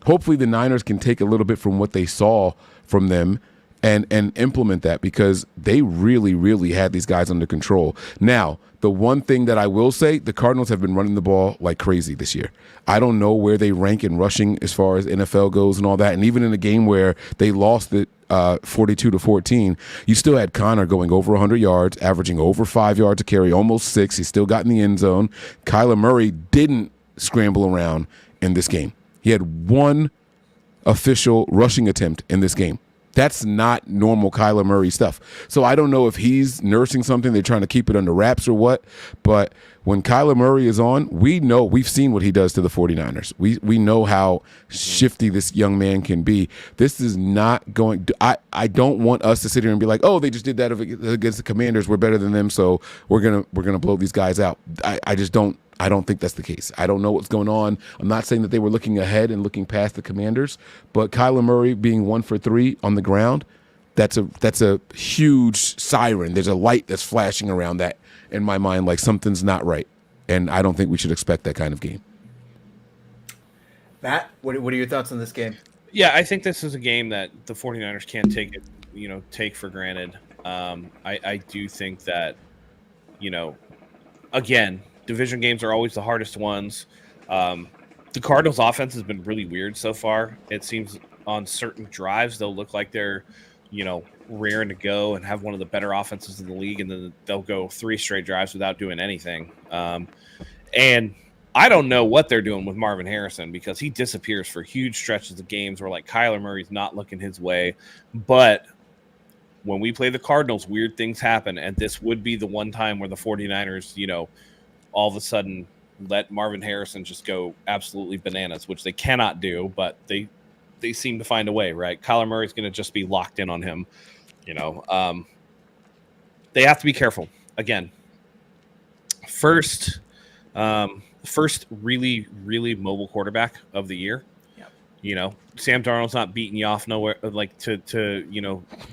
Speaker 3: Hopefully the Niners can take a little bit from what they saw from them and implement that, because they really, really had these guys under control. Now, the one thing that I will say, the Cardinals have been running the ball like crazy this year. I don't know where they rank in rushing as far as NFL goes and all that. And even in a game where they lost it 42-14, you still had Connor going over 100 yards, averaging over 5 yards a carry, almost 6. He still got in the end zone. Kyler Murray didn't scramble around in this game. He had one official rushing attempt in this game. That's not normal Kyler Murray stuff. So I don't know if he's nursing something, they're trying to keep it under wraps or what, but when Kyler Murray is on, we've seen what he does to the 49ers. We know how shifty this young man can be. This is not going – I don't want us to sit here and be like, oh, they just did that against the Commanders. We're better than them, so we're gonna blow these guys out. I just don't – I don't think that's the case. I don't know what's going on. I'm not saying that they were looking ahead and looking past the Commanders, but Kyler Murray being 1 for 3 on the ground, that's a huge siren. There's a light that's flashing around that in my mind, like something's not right. And I don't think we should expect that kind of game.
Speaker 1: Matt, what are your thoughts on this game?
Speaker 2: Yeah, I think this is a game that the 49ers can't take for granted. I do think that, again, division games are always the hardest ones. The Cardinals' offense has been really weird so far. It seems on certain drives they'll look like they're, raring to go and have one of the better offenses in the league, and then they'll go 3 straight drives without doing anything. And I don't know what they're doing with Marvin Harrison, because he disappears for huge stretches of games where like Kyler Murray's not looking his way. But when we play the Cardinals, weird things happen, and this would be the one time where the 49ers, all of a sudden let Marvin Harrison just go absolutely bananas, which they cannot do, but they seem to find a way, right? Kyler Murray's going to just be locked in on him. They have to be careful. Again, first really, really mobile quarterback of the year. Yep. Sam Darnold's not beating you off nowhere, like to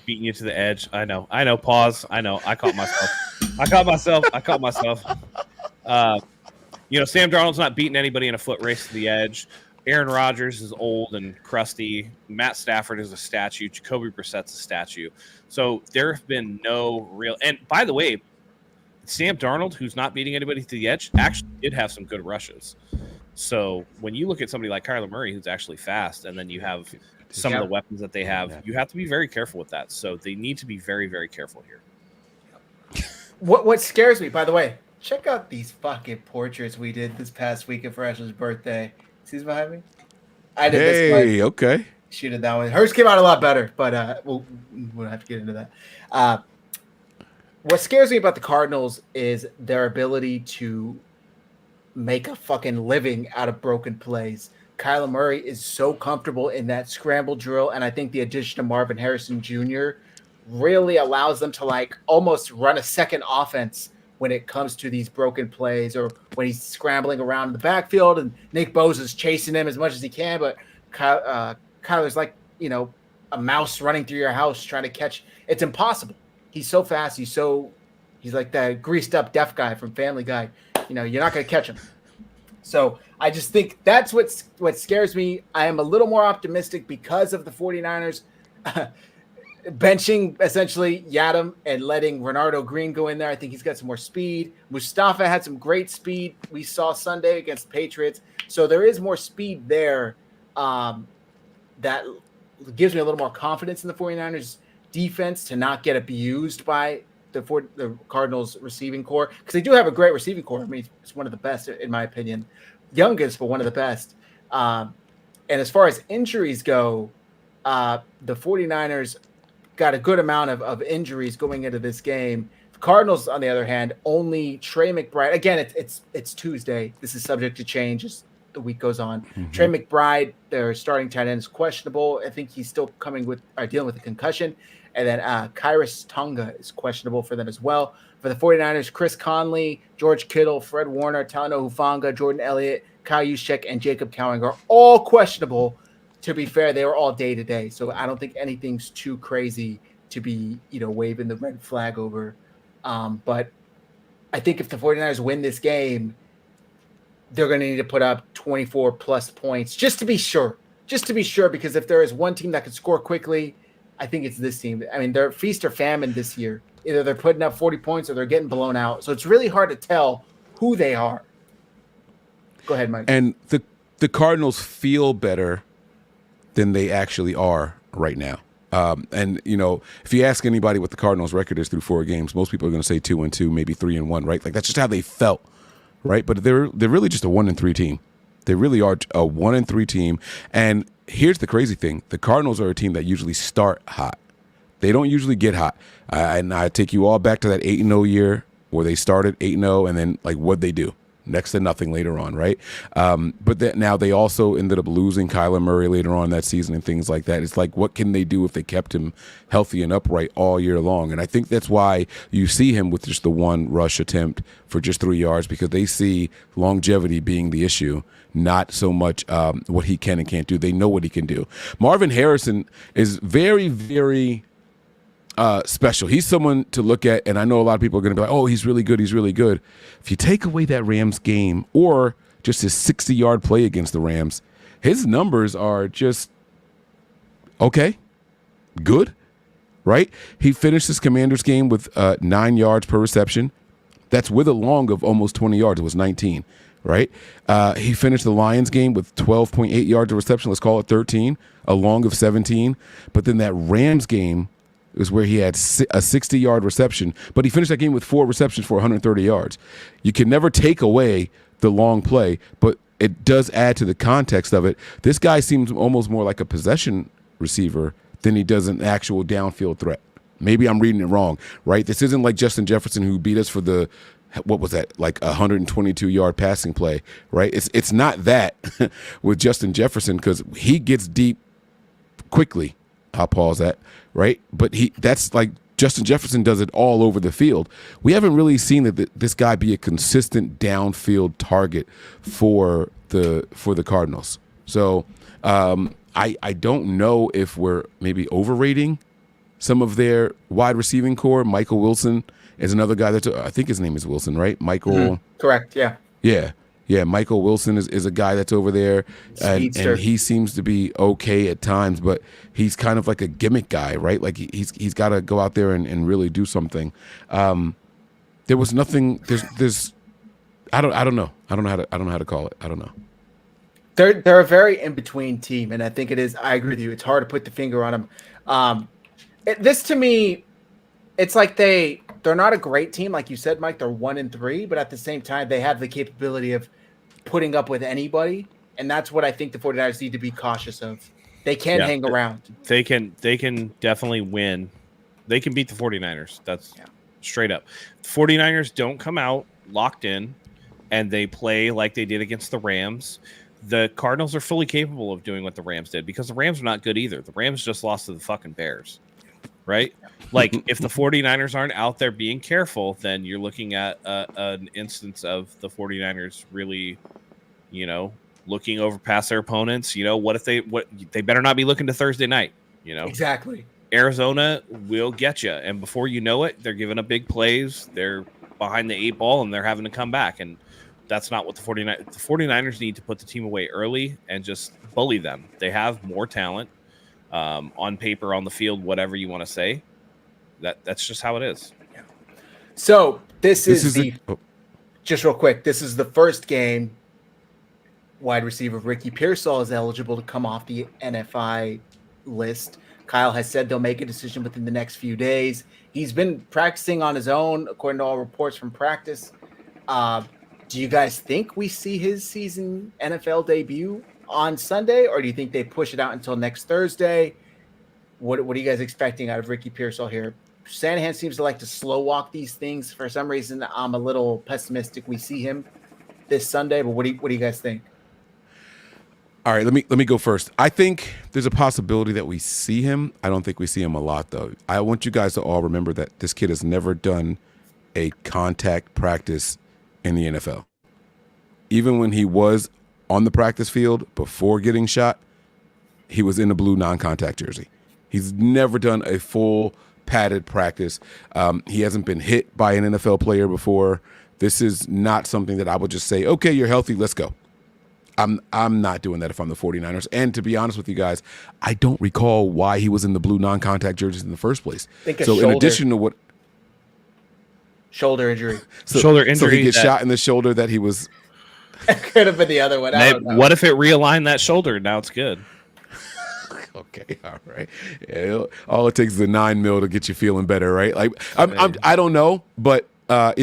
Speaker 2: beating you to the edge. I know. Pause. I know. I caught myself. Sam Darnold's not beating anybody in a foot race to the edge. Aaron Rodgers is old and crusty. Matt Stafford is a statue. Jacoby Brissett's a statue. So there have been no real – and by the way, Sam Darnold, who's not beating anybody to the edge, actually did have some good rushes. So when you look at somebody like Kyler Murray, who's actually fast, and then you have some of the weapons that they have, you have to be very careful with that. So they need to be very, very careful here.
Speaker 1: What scares me, by the way, check out these fucking portraits we did this past weekend for Ashley's birthday. See who's behind me? I did this one.
Speaker 3: Hey, okay.
Speaker 1: She did that one. Hers came out a lot better, but we'll have to get into that. What scares me about the Cardinals is their ability to make a fucking living out of broken plays. Kyler Murray is so comfortable in that scramble drill, and I think the addition of Marvin Harrison Jr. really allows them to like almost run a second offense when it comes to these broken plays, or when he's scrambling around in the backfield and Nick Bosa's chasing him as much as he can, but Kyler's like, a mouse running through your house trying to catch. It's impossible. He's so fast. He's like that greased up deaf guy from Family Guy. You're not going to catch him. So I just think that's what scares me. I am a little more optimistic because of the 49ers benching essentially Yadam and letting Renardo Green go in there. I think he's got some more speed. Mustafa had some great speed we saw Sunday against the Patriots. So there is more speed there that gives me a little more confidence in the 49ers defense to not get abused by the Cardinals receiving core, because they do have a great receiving core. I mean, it's one of the best in my opinion, youngest, but one of the best. And as far as injuries go, the 49ers got a good amount of injuries going into this game. The Cardinals, on the other hand, only Trey McBride. Again, it's Tuesday. This is subject to change as the week goes on.
Speaker 3: Mm-hmm.
Speaker 1: Trey McBride, their starting tight end, is questionable. I think he's still dealing with a concussion. And then Kyrus Tonga is questionable for them as well. For the 49ers, Chris Conley, George Kittle, Fred Warner, Talanoa Hufanga, Jordan Elliott, Kyle Juszczyk, and Jacob Cowing are all questionable. To be fair, they were all day-to-day, so I don't think anything's too crazy to be, waving the red flag over. But I think if the 49ers win this game, they're going to need to put up 24-plus points just to be sure. Just to be sure, because if there is one team that can score quickly, I think it's this team. I mean, they're feast or famine this year. Either they're putting up 40 points or they're getting blown out. So it's really hard to tell who they are. Go ahead, Mike.
Speaker 3: And the Cardinals feel better than they actually are right now. And if you ask anybody what the Cardinals' record is through 4 games, most people are going to say 2-2, maybe 3-1, right? Like that's just how they felt, right? But they're really just a 1-3 team. They really are a 1-3 team. And here's the crazy thing: the Cardinals are a team that usually start hot. They don't usually get hot. And I take you all back to that 8-0 year where they started 8-0, and then what'd they do? Next to nothing later on, right? But now they also ended up losing Kyler Murray later on that season and things like that. It's like, what can they do if they kept him healthy and upright all year long? And I think that's why you see him with just the one rush attempt for just 3 yards, because they see longevity being the issue, not so much what he can and can't do. They know what he can do. Marvin Harrison is very, very special. He's someone to look at, and I know a lot of people are going to be like, oh, he's really good, he's really good. If you take away that Rams game or just his 60-yard play against the Rams, his numbers are just okay, good, right? He finished his Commanders game with 9 yards per reception. That's with a long of almost 20 yards. It was 19, right? He finished the Lions game with 12.8 yards of reception. Let's call it 13, a long of 17. But then that Rams game is where he had a 60-yard reception, but he finished that game with 4 receptions for 130 yards. You can never take away the long play, but it does add to the context of it. This guy seems almost more like a possession receiver than he does an actual downfield threat. Maybe I'm reading it wrong, right? This isn't like Justin Jefferson, who beat us for the, what was that, like 122-yard passing play, right? It's not that with Justin Jefferson, because he gets deep quickly. I'll pause that, right? But that's like Justin Jefferson does it all over the field. We haven't really seen that this guy be a consistent downfield target for the Cardinals. So I don't know if we're maybe overrating some of their wide receiving core. Michael Wilson is another guy I think his name is Wilson, right? Michael.
Speaker 1: Mm-hmm. Correct. Yeah.
Speaker 3: Yeah, Michael Wilson is a guy that's over there, and he seems to be okay at times, but he's kind of like a gimmick guy, right? Like he's got to go out there and really do something. There was nothing. There's I don't know. I don't know how to call it. I don't know.
Speaker 1: They're a very in between team, and I think it is. I agree with you. It's hard to put the finger on them. This to me, it's like they're not a great team, like you said, Mike. They're 1-3, but at the same time, they have the capability of putting up with anybody, and that's what I think the 49ers need to be cautious of. They can hang around.
Speaker 2: They can definitely win. They can beat the 49ers. That's straight up. 49ers don't come out locked in, and they play like they did against the Rams. The Cardinals are fully capable of doing what the Rams did, because the Rams are not good either. The Rams just lost to the fucking Bears, right? Like, if the 49ers aren't out there being careful, then you're looking at an instance of the 49ers really, looking over past their opponents. What if they better not be looking to Thursday night,
Speaker 1: Exactly.
Speaker 2: Arizona will get you. And before you know it, they're giving up big plays. They're behind the 8 ball, and they're having to come back. And that's not what the 49ers need to put the team away early and just bully them. They have more talent on paper, on the field, whatever you want to say. That's just how it is.
Speaker 1: Yeah. So this is just real quick. This is the first game wide receiver Ricky Pearsall is eligible to come off the NFI list. Kyle has said they'll make a decision within the next few days. He's been practicing on his own, according to all reports from practice. Do you guys think we see his season NFL debut on Sunday, or do you think they push it out until next Thursday? What are you guys expecting out of Ricky Pearsall here? Shanahan seems to like to slow walk these things. For some reason, I'm a little pessimistic we see him this Sunday, but what do you guys think?
Speaker 3: All right, let me go first. I think there's a possibility that we see him. I don't think we see him a lot, though. I want you guys to all remember that this kid has never done a contact practice in the NFL. Even when he was on the practice field before getting shot, he was in a blue non-contact jersey. He's never done a full padded practice. He hasn't been hit by an NFL player before. This is not something that I would just say, okay, you're healthy, let's go. I'm not doing that if I'm the 49ers. And to be honest with you guys, I don't recall why he was in the blue non-contact jerseys in the first place. In addition to what
Speaker 1: shoulder injury.
Speaker 2: Shoulder injury.
Speaker 3: So he gets shot in the shoulder that he was.
Speaker 1: Could have been the other one.
Speaker 2: What if it realigned that shoulder? Now it's good.
Speaker 3: Okay, all right. Yeah, all it takes is a 9 mil to get you feeling better, right? Like I don't know, but not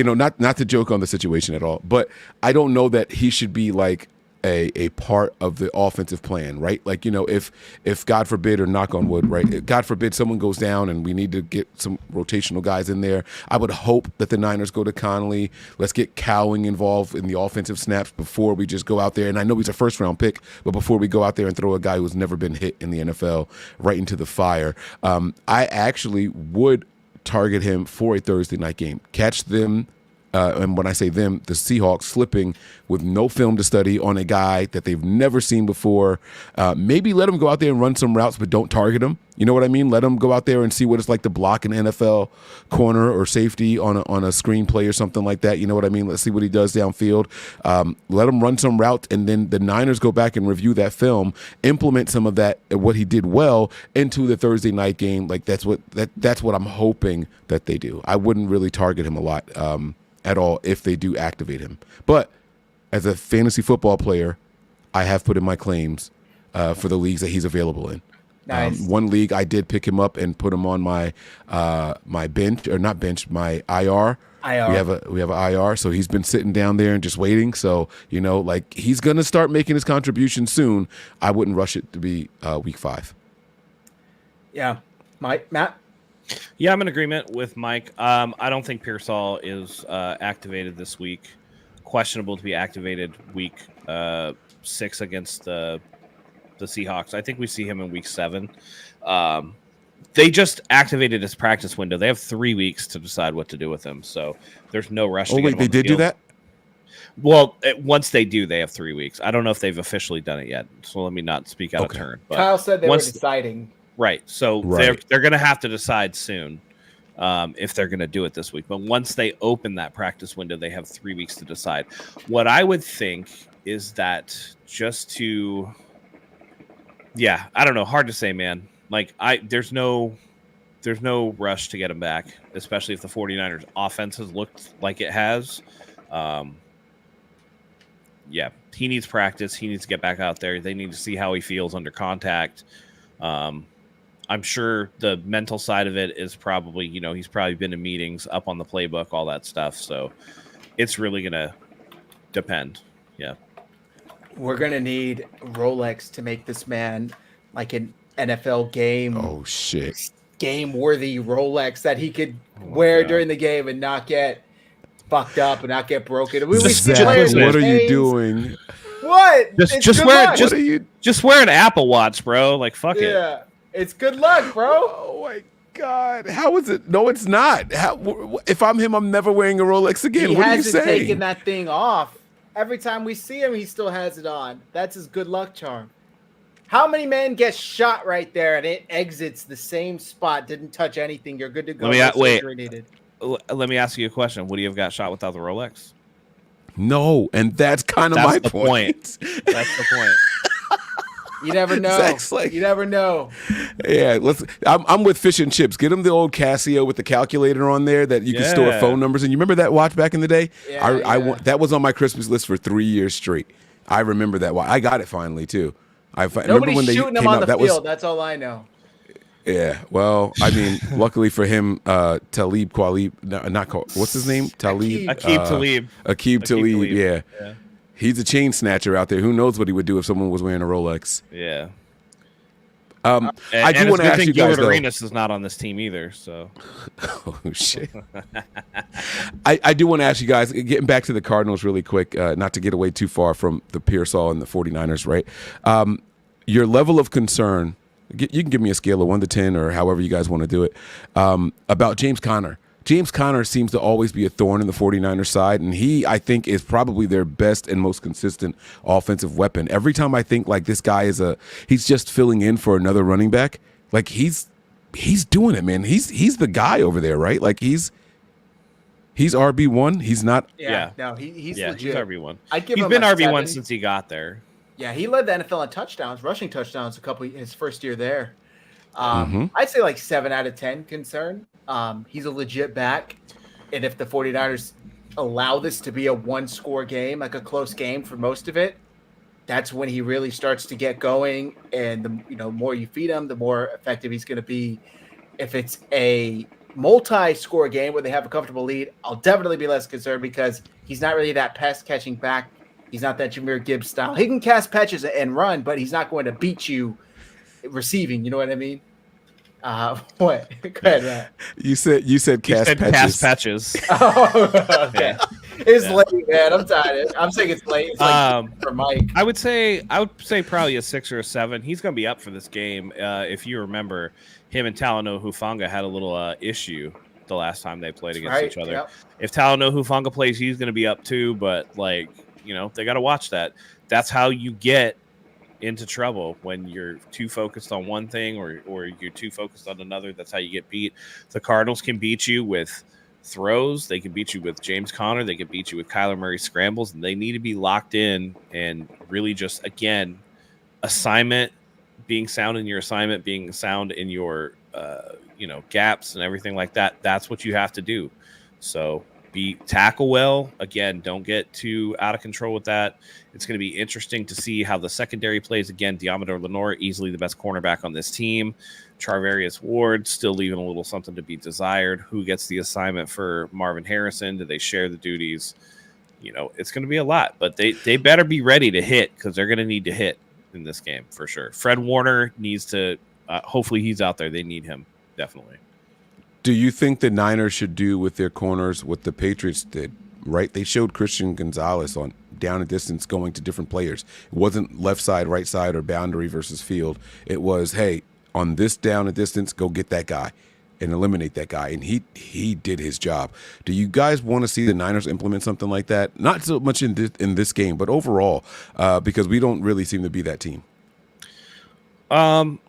Speaker 3: to joke on the situation at all, but I don't know that he should be like a part of the offensive plan, right? Like, if God forbid, or knock on wood, right? God forbid someone goes down and we need to get some rotational guys in there. I would hope that the Niners go to Connolly. Let's get Cowing involved in the offensive snaps before we just go out there. And I know he's a first round pick, but before we go out there and throw a guy who's never been hit in the NFL right into the fire, I actually would target him for a Thursday night game. Catch them. And when I say them, the Seahawks slipping with no film to study on a guy that they've never seen before. Maybe let him go out there and run some routes, but don't target him. You know what I mean? Let him go out there and see what it's like to block an NFL corner or safety on a screenplay or something like that. You know what I mean? Let's see what he does downfield. Let him run some routes, and then the Niners go back and review that film, implement some of that, what he did well, into the Thursday night game. Like that's what I'm hoping that they do. I wouldn't really target him a lot. At all if they do activate him. But as a fantasy football player, I have put in my claims for the leagues that he's available in.
Speaker 1: Nice.
Speaker 3: One league I did pick him up and put him on my my bench, or not bench, my IR. We have an IR, so he's been sitting down there and just waiting. So, like he's going to start making his contribution soon. I wouldn't rush it to be week 5.
Speaker 1: Yeah. Matt?
Speaker 2: Yeah, I'm in agreement with Mike. I don't think Pearsall is activated this week. Questionable to be activated week 6 against the Seahawks. I think we see him in week 7. They just activated his practice window. They have 3 weeks to decide what to do with him, so there's no rush.
Speaker 3: Oh, wait, they did do that?
Speaker 2: Well, once they do, they have 3 weeks. I don't know if they've officially done it yet, so let me not speak out of turn. But
Speaker 1: Kyle said they were deciding.
Speaker 2: Right. So they're going to have to decide soon if they're going to do it this week. But once they open that practice window, they have 3 weeks to decide. What I would think is that just to, I don't know. Hard to say, man. Like there's no rush to get him back, especially if the 49ers offense has looked like it has. He needs practice. He needs to get back out there. They need to see how he feels under contact. I'm sure the mental side of it is probably, he's probably been in meetings, up on the playbook, all that stuff. So it's really going to depend. Yeah.
Speaker 1: We're going to need Rolex to make this man like an NFL game.
Speaker 3: Oh, shit.
Speaker 1: Game-worthy Rolex that he could wear during the game and not get fucked up and not get broken.
Speaker 3: Zach, what are you doing?
Speaker 1: What?
Speaker 2: Just wear an Apple Watch, bro. Like, fuck it.
Speaker 1: Yeah. It's good luck, bro.
Speaker 3: Oh my God. How is it? No, it's not. If I'm him, I'm never wearing a Rolex again. What are you saying?
Speaker 1: He hasn't taken that thing off. Every time we see him, he still has it on. That's his good luck charm. How many men get shot right there and it exits the same spot, didn't touch anything? You're good to go.
Speaker 2: Let me ask you a question. Would he have got shot without the Rolex?
Speaker 3: No, and that's kind of my point.
Speaker 2: That's the point.
Speaker 1: You never know. You never know.
Speaker 3: Yeah, I'm with fish and chips. Get him the old Casio with the calculator on there that you can store phone numbers in. You remember that watch back in the day?
Speaker 1: Yeah,
Speaker 3: that was on my Christmas list for 3 years straight. I remember that watch. I got it finally too.
Speaker 1: Nobody's shooting them on the field. That's all I know.
Speaker 3: Yeah, well, I mean, luckily for him, Talib Kweli, what's his name? Talib
Speaker 2: Aqib Talib.
Speaker 3: Aqib Talib. Yeah,
Speaker 2: Yeah.
Speaker 3: he's a chain snatcher out there. Who knows what he would do if someone was wearing a Rolex?
Speaker 2: Yeah.
Speaker 3: I do want to ask you guys, though.
Speaker 2: Arenas is not on this team either. So,
Speaker 3: oh shit. I do want to ask you guys, getting back to the Cardinals really quick, not to get away too far from the Pearsall and the 49ers, right? Your level of concern. You can give me a scale of 1 to 10 or however you guys want to do it, about James Conner. James Conner seems to always be a thorn in the 49ers side, and he, I think, is probably their best and most consistent offensive weapon. Every time I think like this guy he's just filling in for another running back, like he's doing it, man. He's the guy over there, right? Like he's RB1. He's not.
Speaker 1: Yeah. No, he's legit.
Speaker 2: He's RB1.
Speaker 1: He's
Speaker 2: been RB1 since he got there.
Speaker 1: Yeah, he led the NFL in touchdowns, rushing touchdowns, his first year there. I'd say like 7 out of 10 concern. He's a legit back. And if the 49ers allow this to be a one-score game, like a close game for most of it, that's when he really starts to get going. And the more you feed him, the more effective he's going to be. If it's a multi-score game where they have a comfortable lead, I'll definitely be less concerned because he's not really that pass-catching back. He's not that Jahmyr Gibbs style. He can cast patches and run, but he's not going to beat you receiving. You know what I mean? What? Go ahead, Matt.
Speaker 3: You said cast patches.
Speaker 1: Oh, okay.
Speaker 2: Yeah.
Speaker 1: It's late, man. I'm tired. I'm saying it's late. It's like for Mike.
Speaker 2: I would say probably a 6 or a 7. He's going to be up for this game. If you remember, him and Talanoa Hufanga had a little issue the last time they played against each other. Yep. If Talanoa Hufanga plays, he's going to be up too. But they got to watch that. That's how you get into trouble when you're too focused on one thing or you're too focused on another. That's how you get beat. The Cardinals can beat you with throws. They can beat you with James Conner. They can beat you with Kyler Murray scrambles, and they need to be locked in and really just, again, being sound in your assignment, being sound in your, gaps and everything like that. That's what you have to do. So tackle well. Again, don't get too out of control with that. It's going to be interesting to see how the secondary plays. Again, Deommodore Lenoir, easily the best cornerback on this team. Charvarius Ward, still leaving a little something to be desired. Who gets the assignment for Marvin Harrison? Do they share the duties? It's going to be a lot, but they better be ready to hit because they're going to need to hit in this game for sure. Fred Warner needs to, hopefully he's out there. They need him, definitely.
Speaker 3: Do you think the Niners should do with their corners what the Patriots did, right? They showed Christian Gonzalez on down and distance going to different players. It wasn't left side, right side, or boundary versus field. It was, hey, on this down and distance, go get that guy and eliminate that guy. And he did his job. Do you guys want to see the Niners implement something like that? Not so much in this game, but overall, because we don't really seem to be that team.
Speaker 2: I'm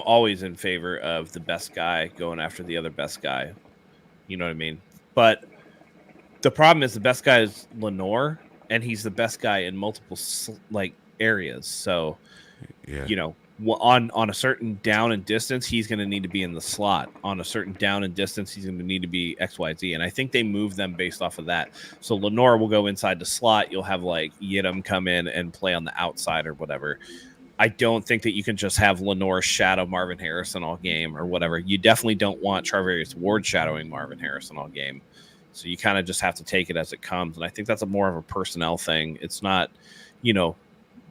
Speaker 2: always in favor of the best guy going after the other best guy. You know what I mean? But the problem is the best guy is Lenoir, and he's the best guy in multiple areas. So, on a certain down and distance, he's going to need to be in the slot. On a certain down and distance, he's going to need to be XYZ. And I think they move them based off of that. So Lenoir will go inside the slot. You'll have Yidam come in and play on the outside or whatever. I don't think that you can just have Lenoir shadow Marvin Harrison all game or whatever. You definitely don't want Charvarius Ward shadowing Marvin Harrison all game. So you kind of just have to take it as it comes. And I think that's more of a personnel thing. It's not,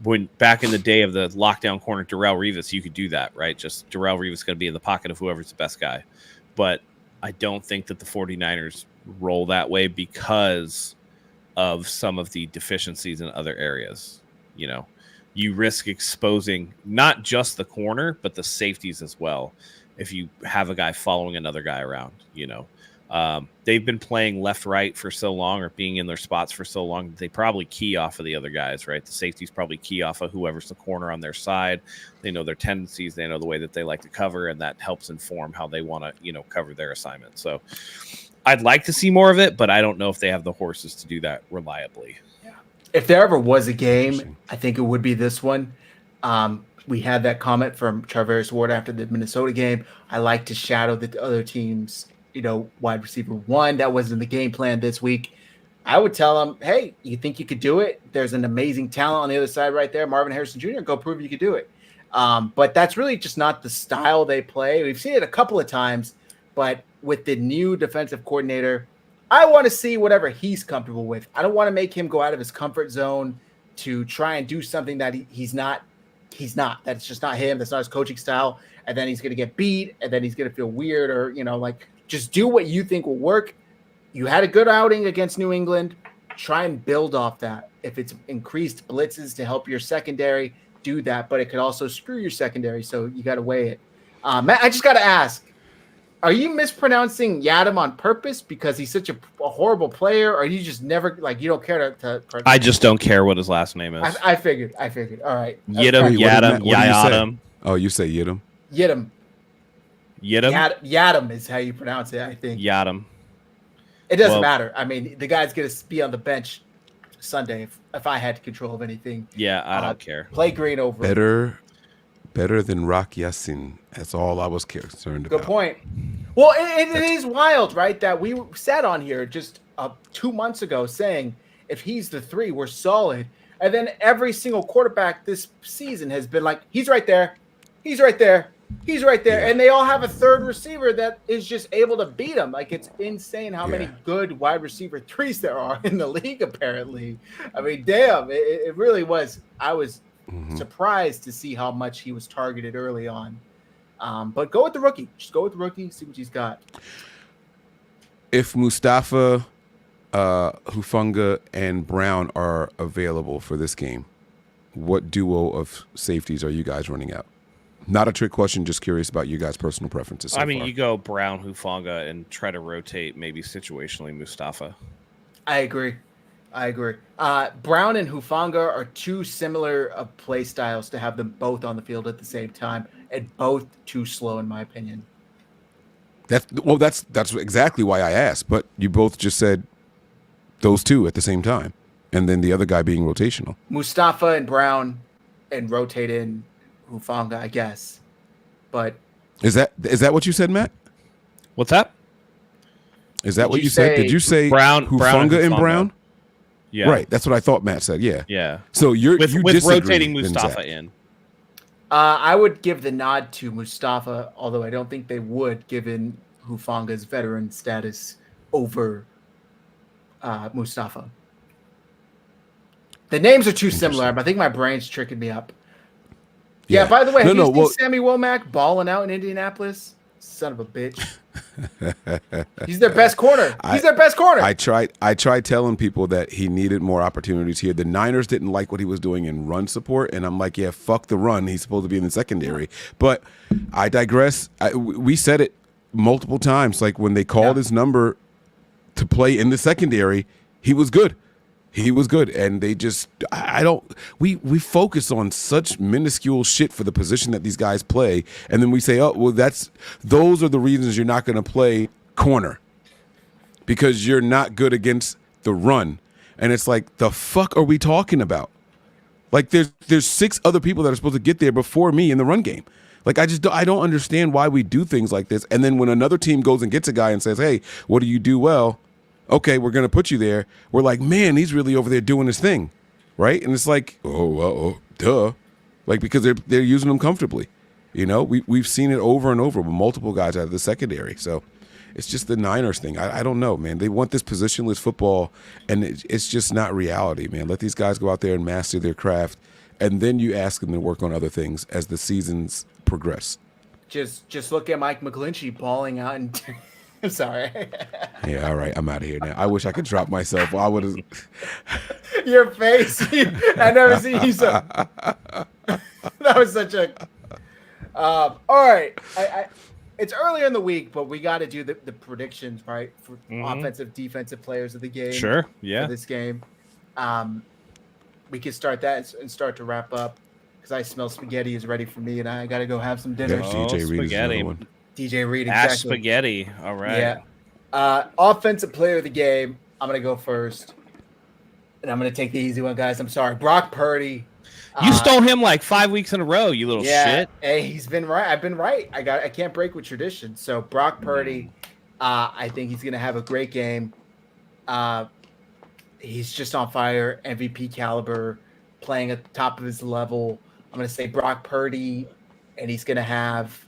Speaker 2: when back in the day of the lockdown corner, Darrelle Revis, you could do that, right? Just Darrelle Revis going to be in the pocket of whoever's the best guy. But I don't think that the 49ers roll that way because of some of the deficiencies in other areas, You risk exposing not just the corner, but the safeties as well. If you have a guy following another guy around, they've been playing left, right for so long or being in their spots for so long. They probably key off of the other guys, right? The safeties probably key off of whoever's the corner on their side. They know their tendencies. They know the way that they like to cover, and that helps inform how they want to, cover their assignment. So I'd like to see more of it, but I don't know if they have the horses to do that reliably.
Speaker 1: If there ever was a game, I think it would be this one. We had that comment from Charvarius Ward after the Minnesota game. I like to shadow the other team's, wide receiver one. That wasn't the game plan this week. I would tell him, hey, you think you could do it? There's an amazing talent on the other side right there. Marvin Harrison Jr., go prove you could do it. But that's really just not the style they play. We've seen it a couple of times, but with the new defensive coordinator, I want to see whatever he's comfortable with. I don't want to make him go out of his comfort zone to try and do something that he's not. He's not. That's just not him. That's not his coaching style. And then he's going to get beat, and then he's going to feel weird, or like just do what you think will work. You had a good outing against New England. Try and build off that. If it's increased blitzes to help your secondary, do that. But it could also screw your secondary, so you got to weigh it. Matt, I just got to ask: are you mispronouncing Yadam on purpose because he's such a horrible player, or you just never you don't care to
Speaker 2: I just don't care what his last name is.
Speaker 1: I figured. All right.
Speaker 2: Yidam, Yadam, Yadam.
Speaker 3: Oh, you say Yidam?
Speaker 1: Yidam.
Speaker 2: Yidam?
Speaker 1: Yadam is how you pronounce it, I think.
Speaker 2: Yadam.
Speaker 1: It doesn't matter. I mean, the guy's going to be on the bench Sunday if I had control of anything.
Speaker 2: Yeah, I don't care.
Speaker 1: Play Green over.
Speaker 3: Better than Rock Yassin. That's all I was concerned about.
Speaker 1: Good point. Well, it is wild, right? That we sat on here just 2 months ago saying if he's the 3, we're solid. And then every single quarterback this season has been like, he's right there. He's right there. He's right there. Yeah. And they all have a third receiver that is just able to beat him. Like, it's insane how many good wide receiver 3s there are in the league, apparently. I mean, damn, it really was. I was surprised to see how much he was targeted early on. But go with the rookie. Just go with the rookie, see what he's got.
Speaker 3: If Mustafa, Hufanga, and Brown are available for this game, what duo of safeties are you guys running out? Not a trick question, just curious about you guys' personal preferences. So
Speaker 2: you go Brown, Hufanga, and try to rotate maybe situationally Mustafa.
Speaker 1: I agree. Brown and Hufanga are too similar of play styles to have them both on the field at the same time, and both too slow, in my opinion.
Speaker 3: That's exactly why I asked. But you both just said those two at the same time, and then the other guy being rotational.
Speaker 1: Mustafa and Brown, and rotate in Hufanga, I guess. But
Speaker 3: is that what you said, Matt?
Speaker 2: What's that?
Speaker 3: Is that what you said? Did you say
Speaker 2: Brown,
Speaker 3: Hufanga and Brown?
Speaker 2: Yeah.
Speaker 3: Right. That's what I thought Matt said. Yeah.
Speaker 2: Yeah.
Speaker 3: So you
Speaker 2: with rotating Mustafa in.
Speaker 1: I would give the nod to Mustafa, although I don't think they would, given Hufanga's veteran status over Mustafa. The names are too similar. I think my brain's tricking me up. Yeah, by the way, have you seen Sammy Womack balling out in Indianapolis? Son of a bitch. He's their best corner. I
Speaker 3: tried telling people that he needed more opportunities here. The Niners didn't like what he was doing in run support, and I'm like, yeah, fuck the run. He's supposed to be in the secondary. But I digress. We said it multiple times. Like when they called his number to play in the secondary, he was good. And they just, we focus on such minuscule shit for the position that these guys play. And then we say, oh, well, those are the reasons you're not going to play corner, because you're not good against the run. And it's like, the fuck are we talking about? Like there's 6 other people that are supposed to get there before me in the run game. Like, I don't understand why we do things like this. And then when another team goes and gets a guy and says, hey, what do you do well? Okay, we're going to put you there. We're like, man, he's really over there doing his thing, right? And it's like, duh. Like, because they're using him comfortably. You know, we've seen it over and over with multiple guys out of the secondary. So it's just the Niners thing. I don't know, man. They want this positionless football, and it's just not reality, man. Let these guys go out there and master their craft, and then you ask them to work on other things as the seasons progress.
Speaker 1: Just look at Mike McGlinchey balling out and – I'm sorry.
Speaker 3: Yeah, all right. I'm out of here now. I wish I could drop myself. I would have.
Speaker 1: Your face. I never seen you so. That was such a. All right. It's earlier in the week, but we got to do the predictions, right? For offensive, defensive players of the game.
Speaker 2: Sure. Yeah.
Speaker 1: For this game. We could start that and start to wrap up, because I smell spaghetti is ready for me, and I got to go have some dinner.
Speaker 3: Yeah, DJ Reed is another one.
Speaker 1: DJ Reed,
Speaker 2: exactly.
Speaker 1: Ash
Speaker 2: spaghetti. All right.
Speaker 1: Yeah. Offensive player of the game. I'm going to go first. And I'm going to take the easy one, guys. I'm sorry. Brock Purdy.
Speaker 2: You stole him like 5 weeks in a row, you little shit.
Speaker 1: Hey, he's been right. I've been right. I can't break with tradition. So Brock Purdy, I think he's going to have a great game. He's just on fire, MVP caliber, playing at the top of his level. I'm going to say Brock Purdy, and he's going to have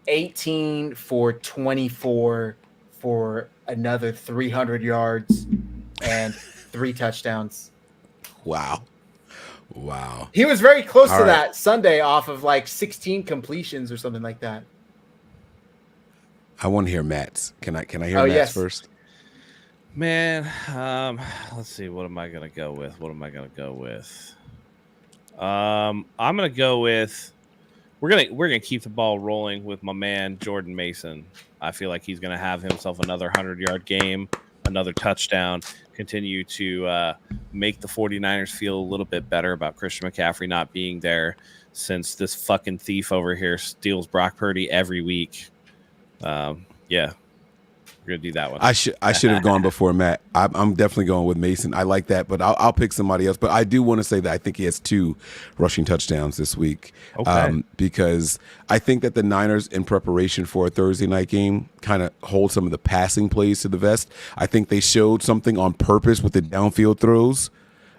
Speaker 1: 18 for 24 for another 300 yards and 3 touchdowns.
Speaker 3: Wow.
Speaker 1: He was very close
Speaker 3: All
Speaker 1: to
Speaker 3: right.
Speaker 1: that Sunday off of like 16 completions or something like that.
Speaker 3: I want to hear Matt's. Can I hear
Speaker 1: Oh,
Speaker 3: Matt's
Speaker 1: yes.
Speaker 3: first?
Speaker 2: Man, let's see. What am I gonna go with? I'm gonna go with. We're gonna keep the ball rolling with my man Jordan Mason. I feel like he's gonna have himself another 100-yard game, another touchdown, continue to make the 49ers feel a little bit better about Christian McCaffrey not being there, since this fucking thief over here steals Brock Purdy every week. Yeah. We're gonna do that one.
Speaker 3: I should have gone before Matt. I'm definitely going with Mason. I like that, but I'll pick somebody else. But I do want to say that I think he has 2 rushing touchdowns this week.
Speaker 2: Okay.
Speaker 3: Because I think that the Niners, in preparation for a Thursday night game, kind of hold some of the passing plays to the vest. I think they showed something on purpose with the downfield throws,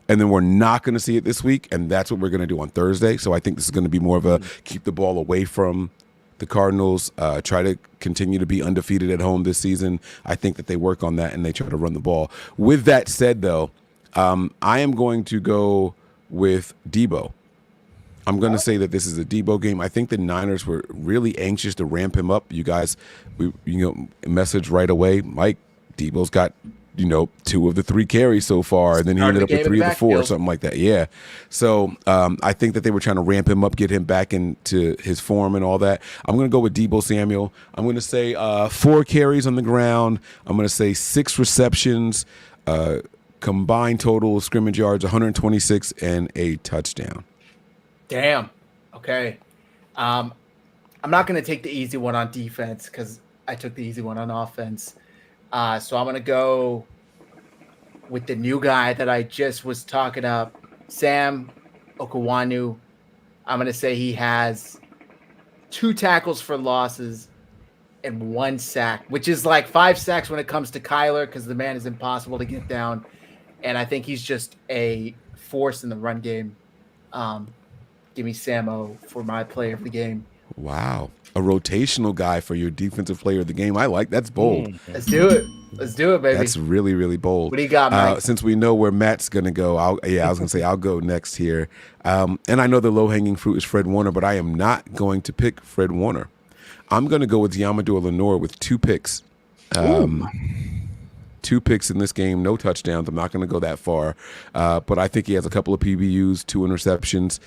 Speaker 3: and then we're not going to see it this week, and that's what we're going to do on Thursday. So I think this is going to be more of a keep the ball away from the Cardinals, try to continue to be undefeated at home this season. I think that they work on that and they try to run the ball. With that said, though, I am going to go with Debo. I'm going to say that this is a Debo game. I think the Niners were really anxious to ramp him up. You guys, message right away, Mike, Debo's got 2 of the 3 carries so far, and then he ended up with 3 of the 4, something like that. Yeah. So I think that they were trying to ramp him up, get him back into his form and all that. I'm going to go with Debo Samuel. I'm going to say 4 carries on the ground. I'm going to say 6 receptions, combined total scrimmage yards, 126, and a touchdown.
Speaker 1: Damn. Okay. I'm not going to take the easy one on defense because I took the easy one on offense. So I'm going to go with the new guy that I just was talking up, Sam Okawanu. I'm going to say he has 2 tackles for losses and 1 sack, which is like 5 sacks when it comes to Kyler because the man is impossible to get down. And I think he's just a force in the run game. Give me Samo for my player of the game.
Speaker 3: Wow. A rotational guy for your defensive player of the game. I like that's bold.
Speaker 1: Let's do it. Let's do it, baby.
Speaker 3: That's really, really bold.
Speaker 1: What do you got, Mike?
Speaker 3: Since we know where Matt's going to go, I was going to say I'll go next here. And I know the low-hanging fruit is Fred Warner, but I am not going to pick Fred Warner. I'm going to go with Diamador Lenore with 2 picks. 2 picks in this game, no touchdowns. I'm not going to go that far. But I think he has a couple of PBUs, 2 interceptions.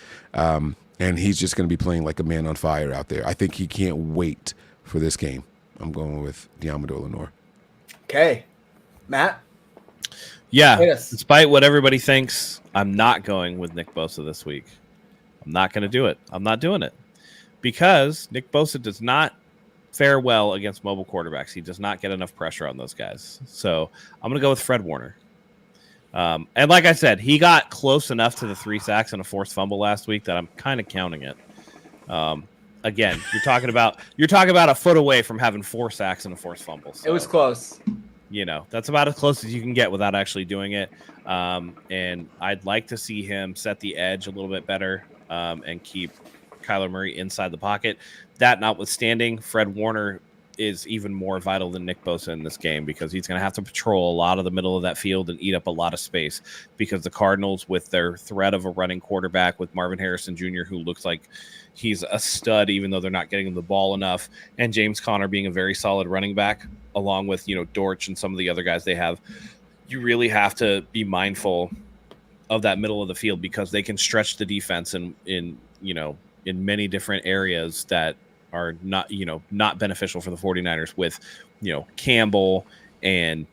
Speaker 3: And he's just going to be playing like a man on fire out there. I think he can't wait for this game. I'm going with Diamador Lenore.
Speaker 1: Okay. Matt?
Speaker 2: Yeah.
Speaker 1: Yes.
Speaker 2: Despite what everybody thinks, I'm not going with Nick Bosa this week. I'm not going to do it. I'm not doing it. Because Nick Bosa does not fare well against mobile quarterbacks. He does not get enough pressure on those guys. So I'm going to go with Fred Warner. And like I said, he got close enough to the 3 sacks and a forced fumble last week that I'm kind of counting it. Again, you're talking about a foot away from having 4 sacks and a forced fumble. So,
Speaker 1: It was close.
Speaker 2: that's about as close as you can get without actually doing it. And I'd like to see him set the edge a little bit better and keep Kyler Murray inside the pocket. That notwithstanding, Fred Warner is even more vital than Nick Bosa in this game because he's going to have to patrol a lot of the middle of that field and eat up a lot of space because the Cardinals, with their threat of a running quarterback with Marvin Harrison Jr., who looks like he's a stud even though they're not getting him the ball enough, and James Conner being a very solid running back, along with Dortch and some of the other guys they have, you really have to be mindful of that middle of the field because they can stretch the defense in many different areas that are not beneficial for the 49ers with, Campbell and,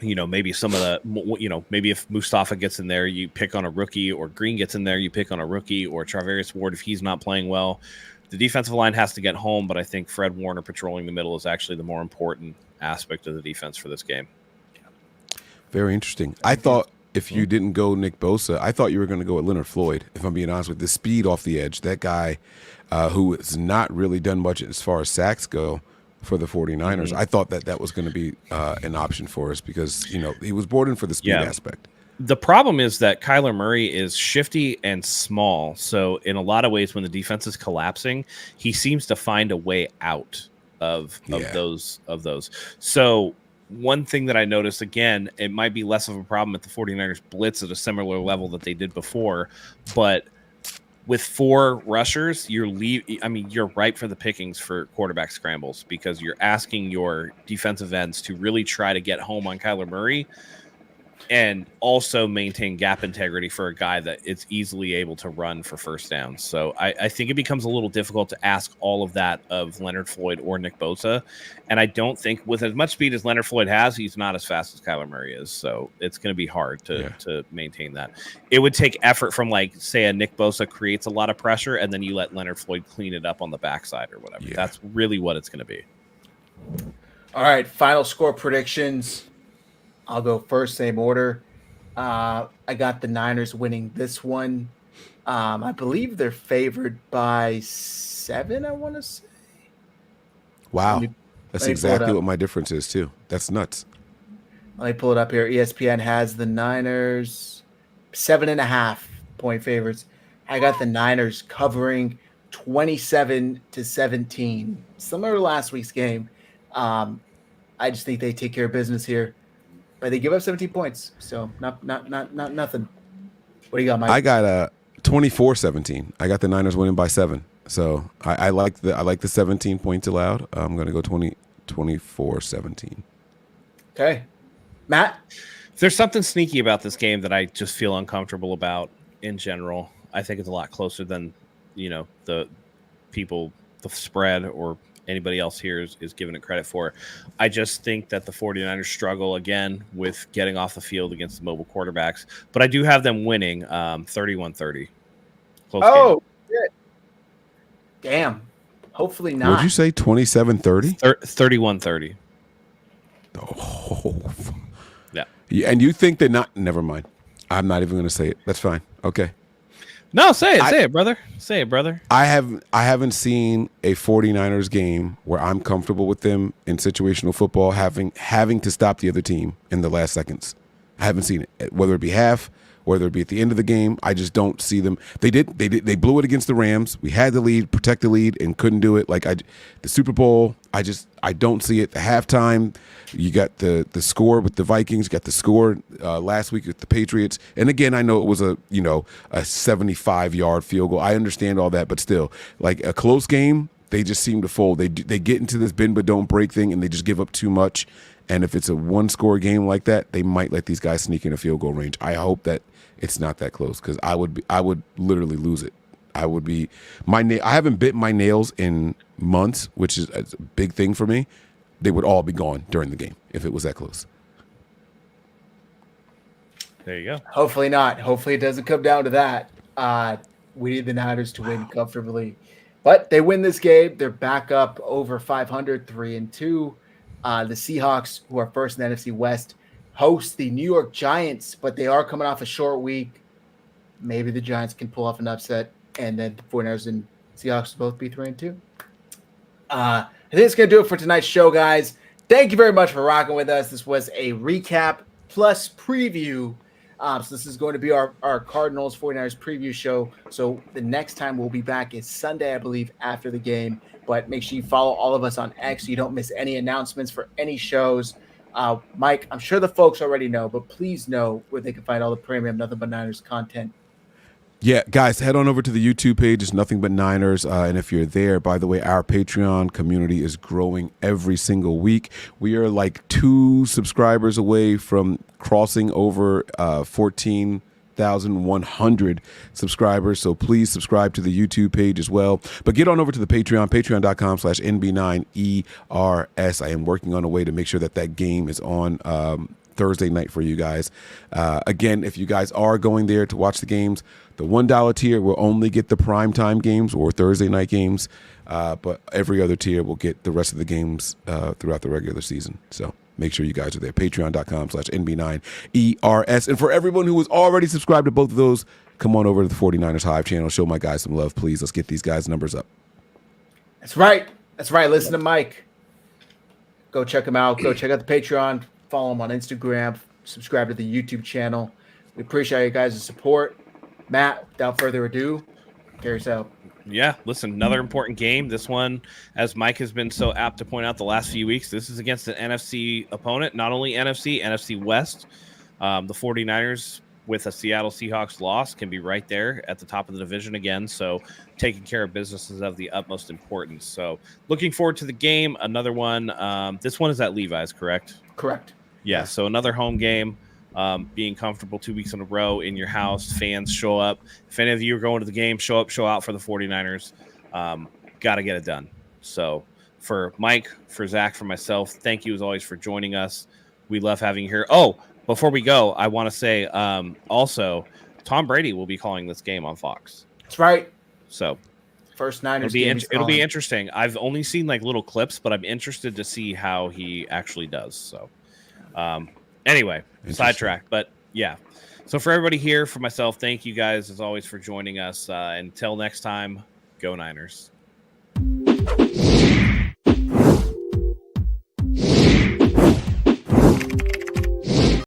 Speaker 2: maybe some of the, maybe if Mustafa gets in there, you pick on a rookie, or Green gets in there, you pick on a rookie, or Travarius Ward if he's not playing well. The defensive line has to get home, but I think Fred Warner patrolling the middle is actually the more important aspect of the defense for this game.
Speaker 3: Very interesting. I thought if you didn't go Nick Bosa, I thought you were going to go with Leonard Floyd, if I'm being honest with you. The speed off the edge, that guy who has not really done much as far as sacks go for the 49ers. I thought that was going to be an option for us because, he was brought in for the speed aspect.
Speaker 2: The problem is that Kyler Murray is shifty and small. So in a lot of ways, when the defense is collapsing, he seems to find a way out of those. So one thing that I noticed, again, it might be less of a problem if the 49ers blitz at a similar level that they did before, but with 4 rushers, you're ripe for the pickings for quarterback scrambles, because you're asking your defensive ends to really try to get home on Kyler Murray and also maintain gap integrity for a guy that it's easily able to run for first downs. So I think it becomes a little difficult to ask all of that of Leonard Floyd or Nick Bosa. And I don't think, with as much speed as Leonard Floyd has, he's not as fast as Kyler Murray is. So it's going to be hard to maintain that. It would take effort from, like, say, a Nick Bosa creates a lot of pressure, and then you let Leonard Floyd clean it up on the backside or whatever. Yeah. That's really what it's going to be.
Speaker 1: All right, final score predictions. I'll go first, same order. I got the Niners winning this one. I believe they're favored by 7, I want to say.
Speaker 3: Wow. That's exactly what my difference is, too. That's nuts.
Speaker 1: Let me pull it up here. ESPN has the Niners 7.5-point favorites. I got the Niners covering 27-17. Similar to last week's game. I just think they take care of business here. But they give up 17 points, so not nothing. What do you got, Mike?
Speaker 3: I got 24-17. I got the Niners winning by 7. So I like the 17 points allowed. I'm going to go 24-17.
Speaker 1: Okay, Matt.
Speaker 2: There's something sneaky about this game that I just feel uncomfortable about in general. I think it's a lot closer than the spread or anybody else here is giving it credit for. I just think that the 49ers struggle again with getting off the field against the mobile quarterbacks, but I do have them winning 31-30. Close game.
Speaker 1: Shit. Damn. Hopefully not.
Speaker 3: Would you say 27-30?
Speaker 2: 31-30.
Speaker 3: Oh.
Speaker 2: Yeah.
Speaker 3: And you think they're not? Never mind. I'm not even going to say it. That's fine. Okay.
Speaker 2: No, say it. Say it, brother. Say it, brother.
Speaker 3: I haven't seen a 49ers game where I'm comfortable with them in situational football having to stop the other team in the last seconds. I haven't seen it, whether it be half, whether it be at the end of the game. I just don't see them. They blew it against the Rams. We had the lead, protect the lead, and couldn't do it. Like the Super Bowl, I don't see it. The halftime, you got the score with the Vikings, you got the score last week with the Patriots. And again, I know it was a 75-yard field goal. I understand all that, but still, like a close game, they just seem to fold. They get into this bend but don't break thing, and they just give up too much. And if it's a one-score game like that, they might let these guys sneak in a field goal range. I hope that it's not that close, because I would literally lose it. I haven't bit my nails in months, which is a big thing for me. They would all be gone during the game if it was that close.
Speaker 2: There you go.
Speaker 1: Hopefully not. Hopefully it doesn't come down to that. We need the Niners to win comfortably. But they win this game. They're back up over 500, 3-2. The Seahawks, who are first in the NFC West, host the New York Giants, but they are coming off a short week. Maybe the Giants can pull off an upset, and then the 49ers and Seahawks will both be 3-2. I think it's going to do it for tonight's show, guys. Thank you very much for rocking with us. This was a recap plus preview. So this is going to be our Cardinals 49ers preview show. So the next time we'll be back is Sunday, I believe, after the game. But make sure you follow all of us on X so you don't miss any announcements for any shows. Mike, I'm sure the folks already know, but please know where they can find all the premium Nothing But Niners content.
Speaker 3: Yeah, guys, head on over to the YouTube page. It's Nothing But Niners. And if you're there, by the way, our Patreon community is growing every single week. We are like 2 subscribers away from crossing over 14,100 subscribers. So please subscribe to the YouTube page as well. But get on over to the Patreon, patreon.com/NB9ERS. I am working on a way to make sure that game is on Thursday night for you guys. Again, if you guys are going there to watch the games, the $1 tier will only get the primetime games or Thursday night games, but every other tier will get the rest of the games throughout the regular season. So make sure you guys are there. Patreon.com/NB9ERS. And for everyone who was already subscribed to both of those, come on over to the 49ers Hive channel. Show my guys some love, please. Let's get these guys' numbers up.
Speaker 1: That's right. Listen to Mike. Go check him out. Go check out the Patreon. Follow him on Instagram. Subscribe to the YouTube channel. We appreciate you guys' support. Matt, without further ado, carry us out.
Speaker 2: Yeah, listen, another important game. This one, as Mike has been so apt to point out the last few weeks, this is against an NFC opponent, not only NFC West. The 49ers with a Seattle Seahawks loss can be right there at the top of the division again. So taking care of business is of the utmost importance. So looking forward to the game. Another one. This one is at Levi's, correct?
Speaker 1: Correct.
Speaker 2: Yeah.
Speaker 1: Yes.
Speaker 2: So another home game. Being comfortable 2 weeks in a row in your house, fans show up. If any of you are going to the game, show up, show out for the 49ers. Got to get it done. So for Mike, for Zach, for myself, thank you as always for joining us. We love having you here. Oh, before we go, I want to say also Tom Brady will be calling this game on Fox.
Speaker 1: That's right.
Speaker 2: So
Speaker 1: first Niners
Speaker 2: it'll be interesting. I've only seen like little clips, but I'm interested to see how he actually does. So anyway, sidetrack, but yeah. So for everybody here, for myself, thank you guys as always for joining us. Until next time, go Niners.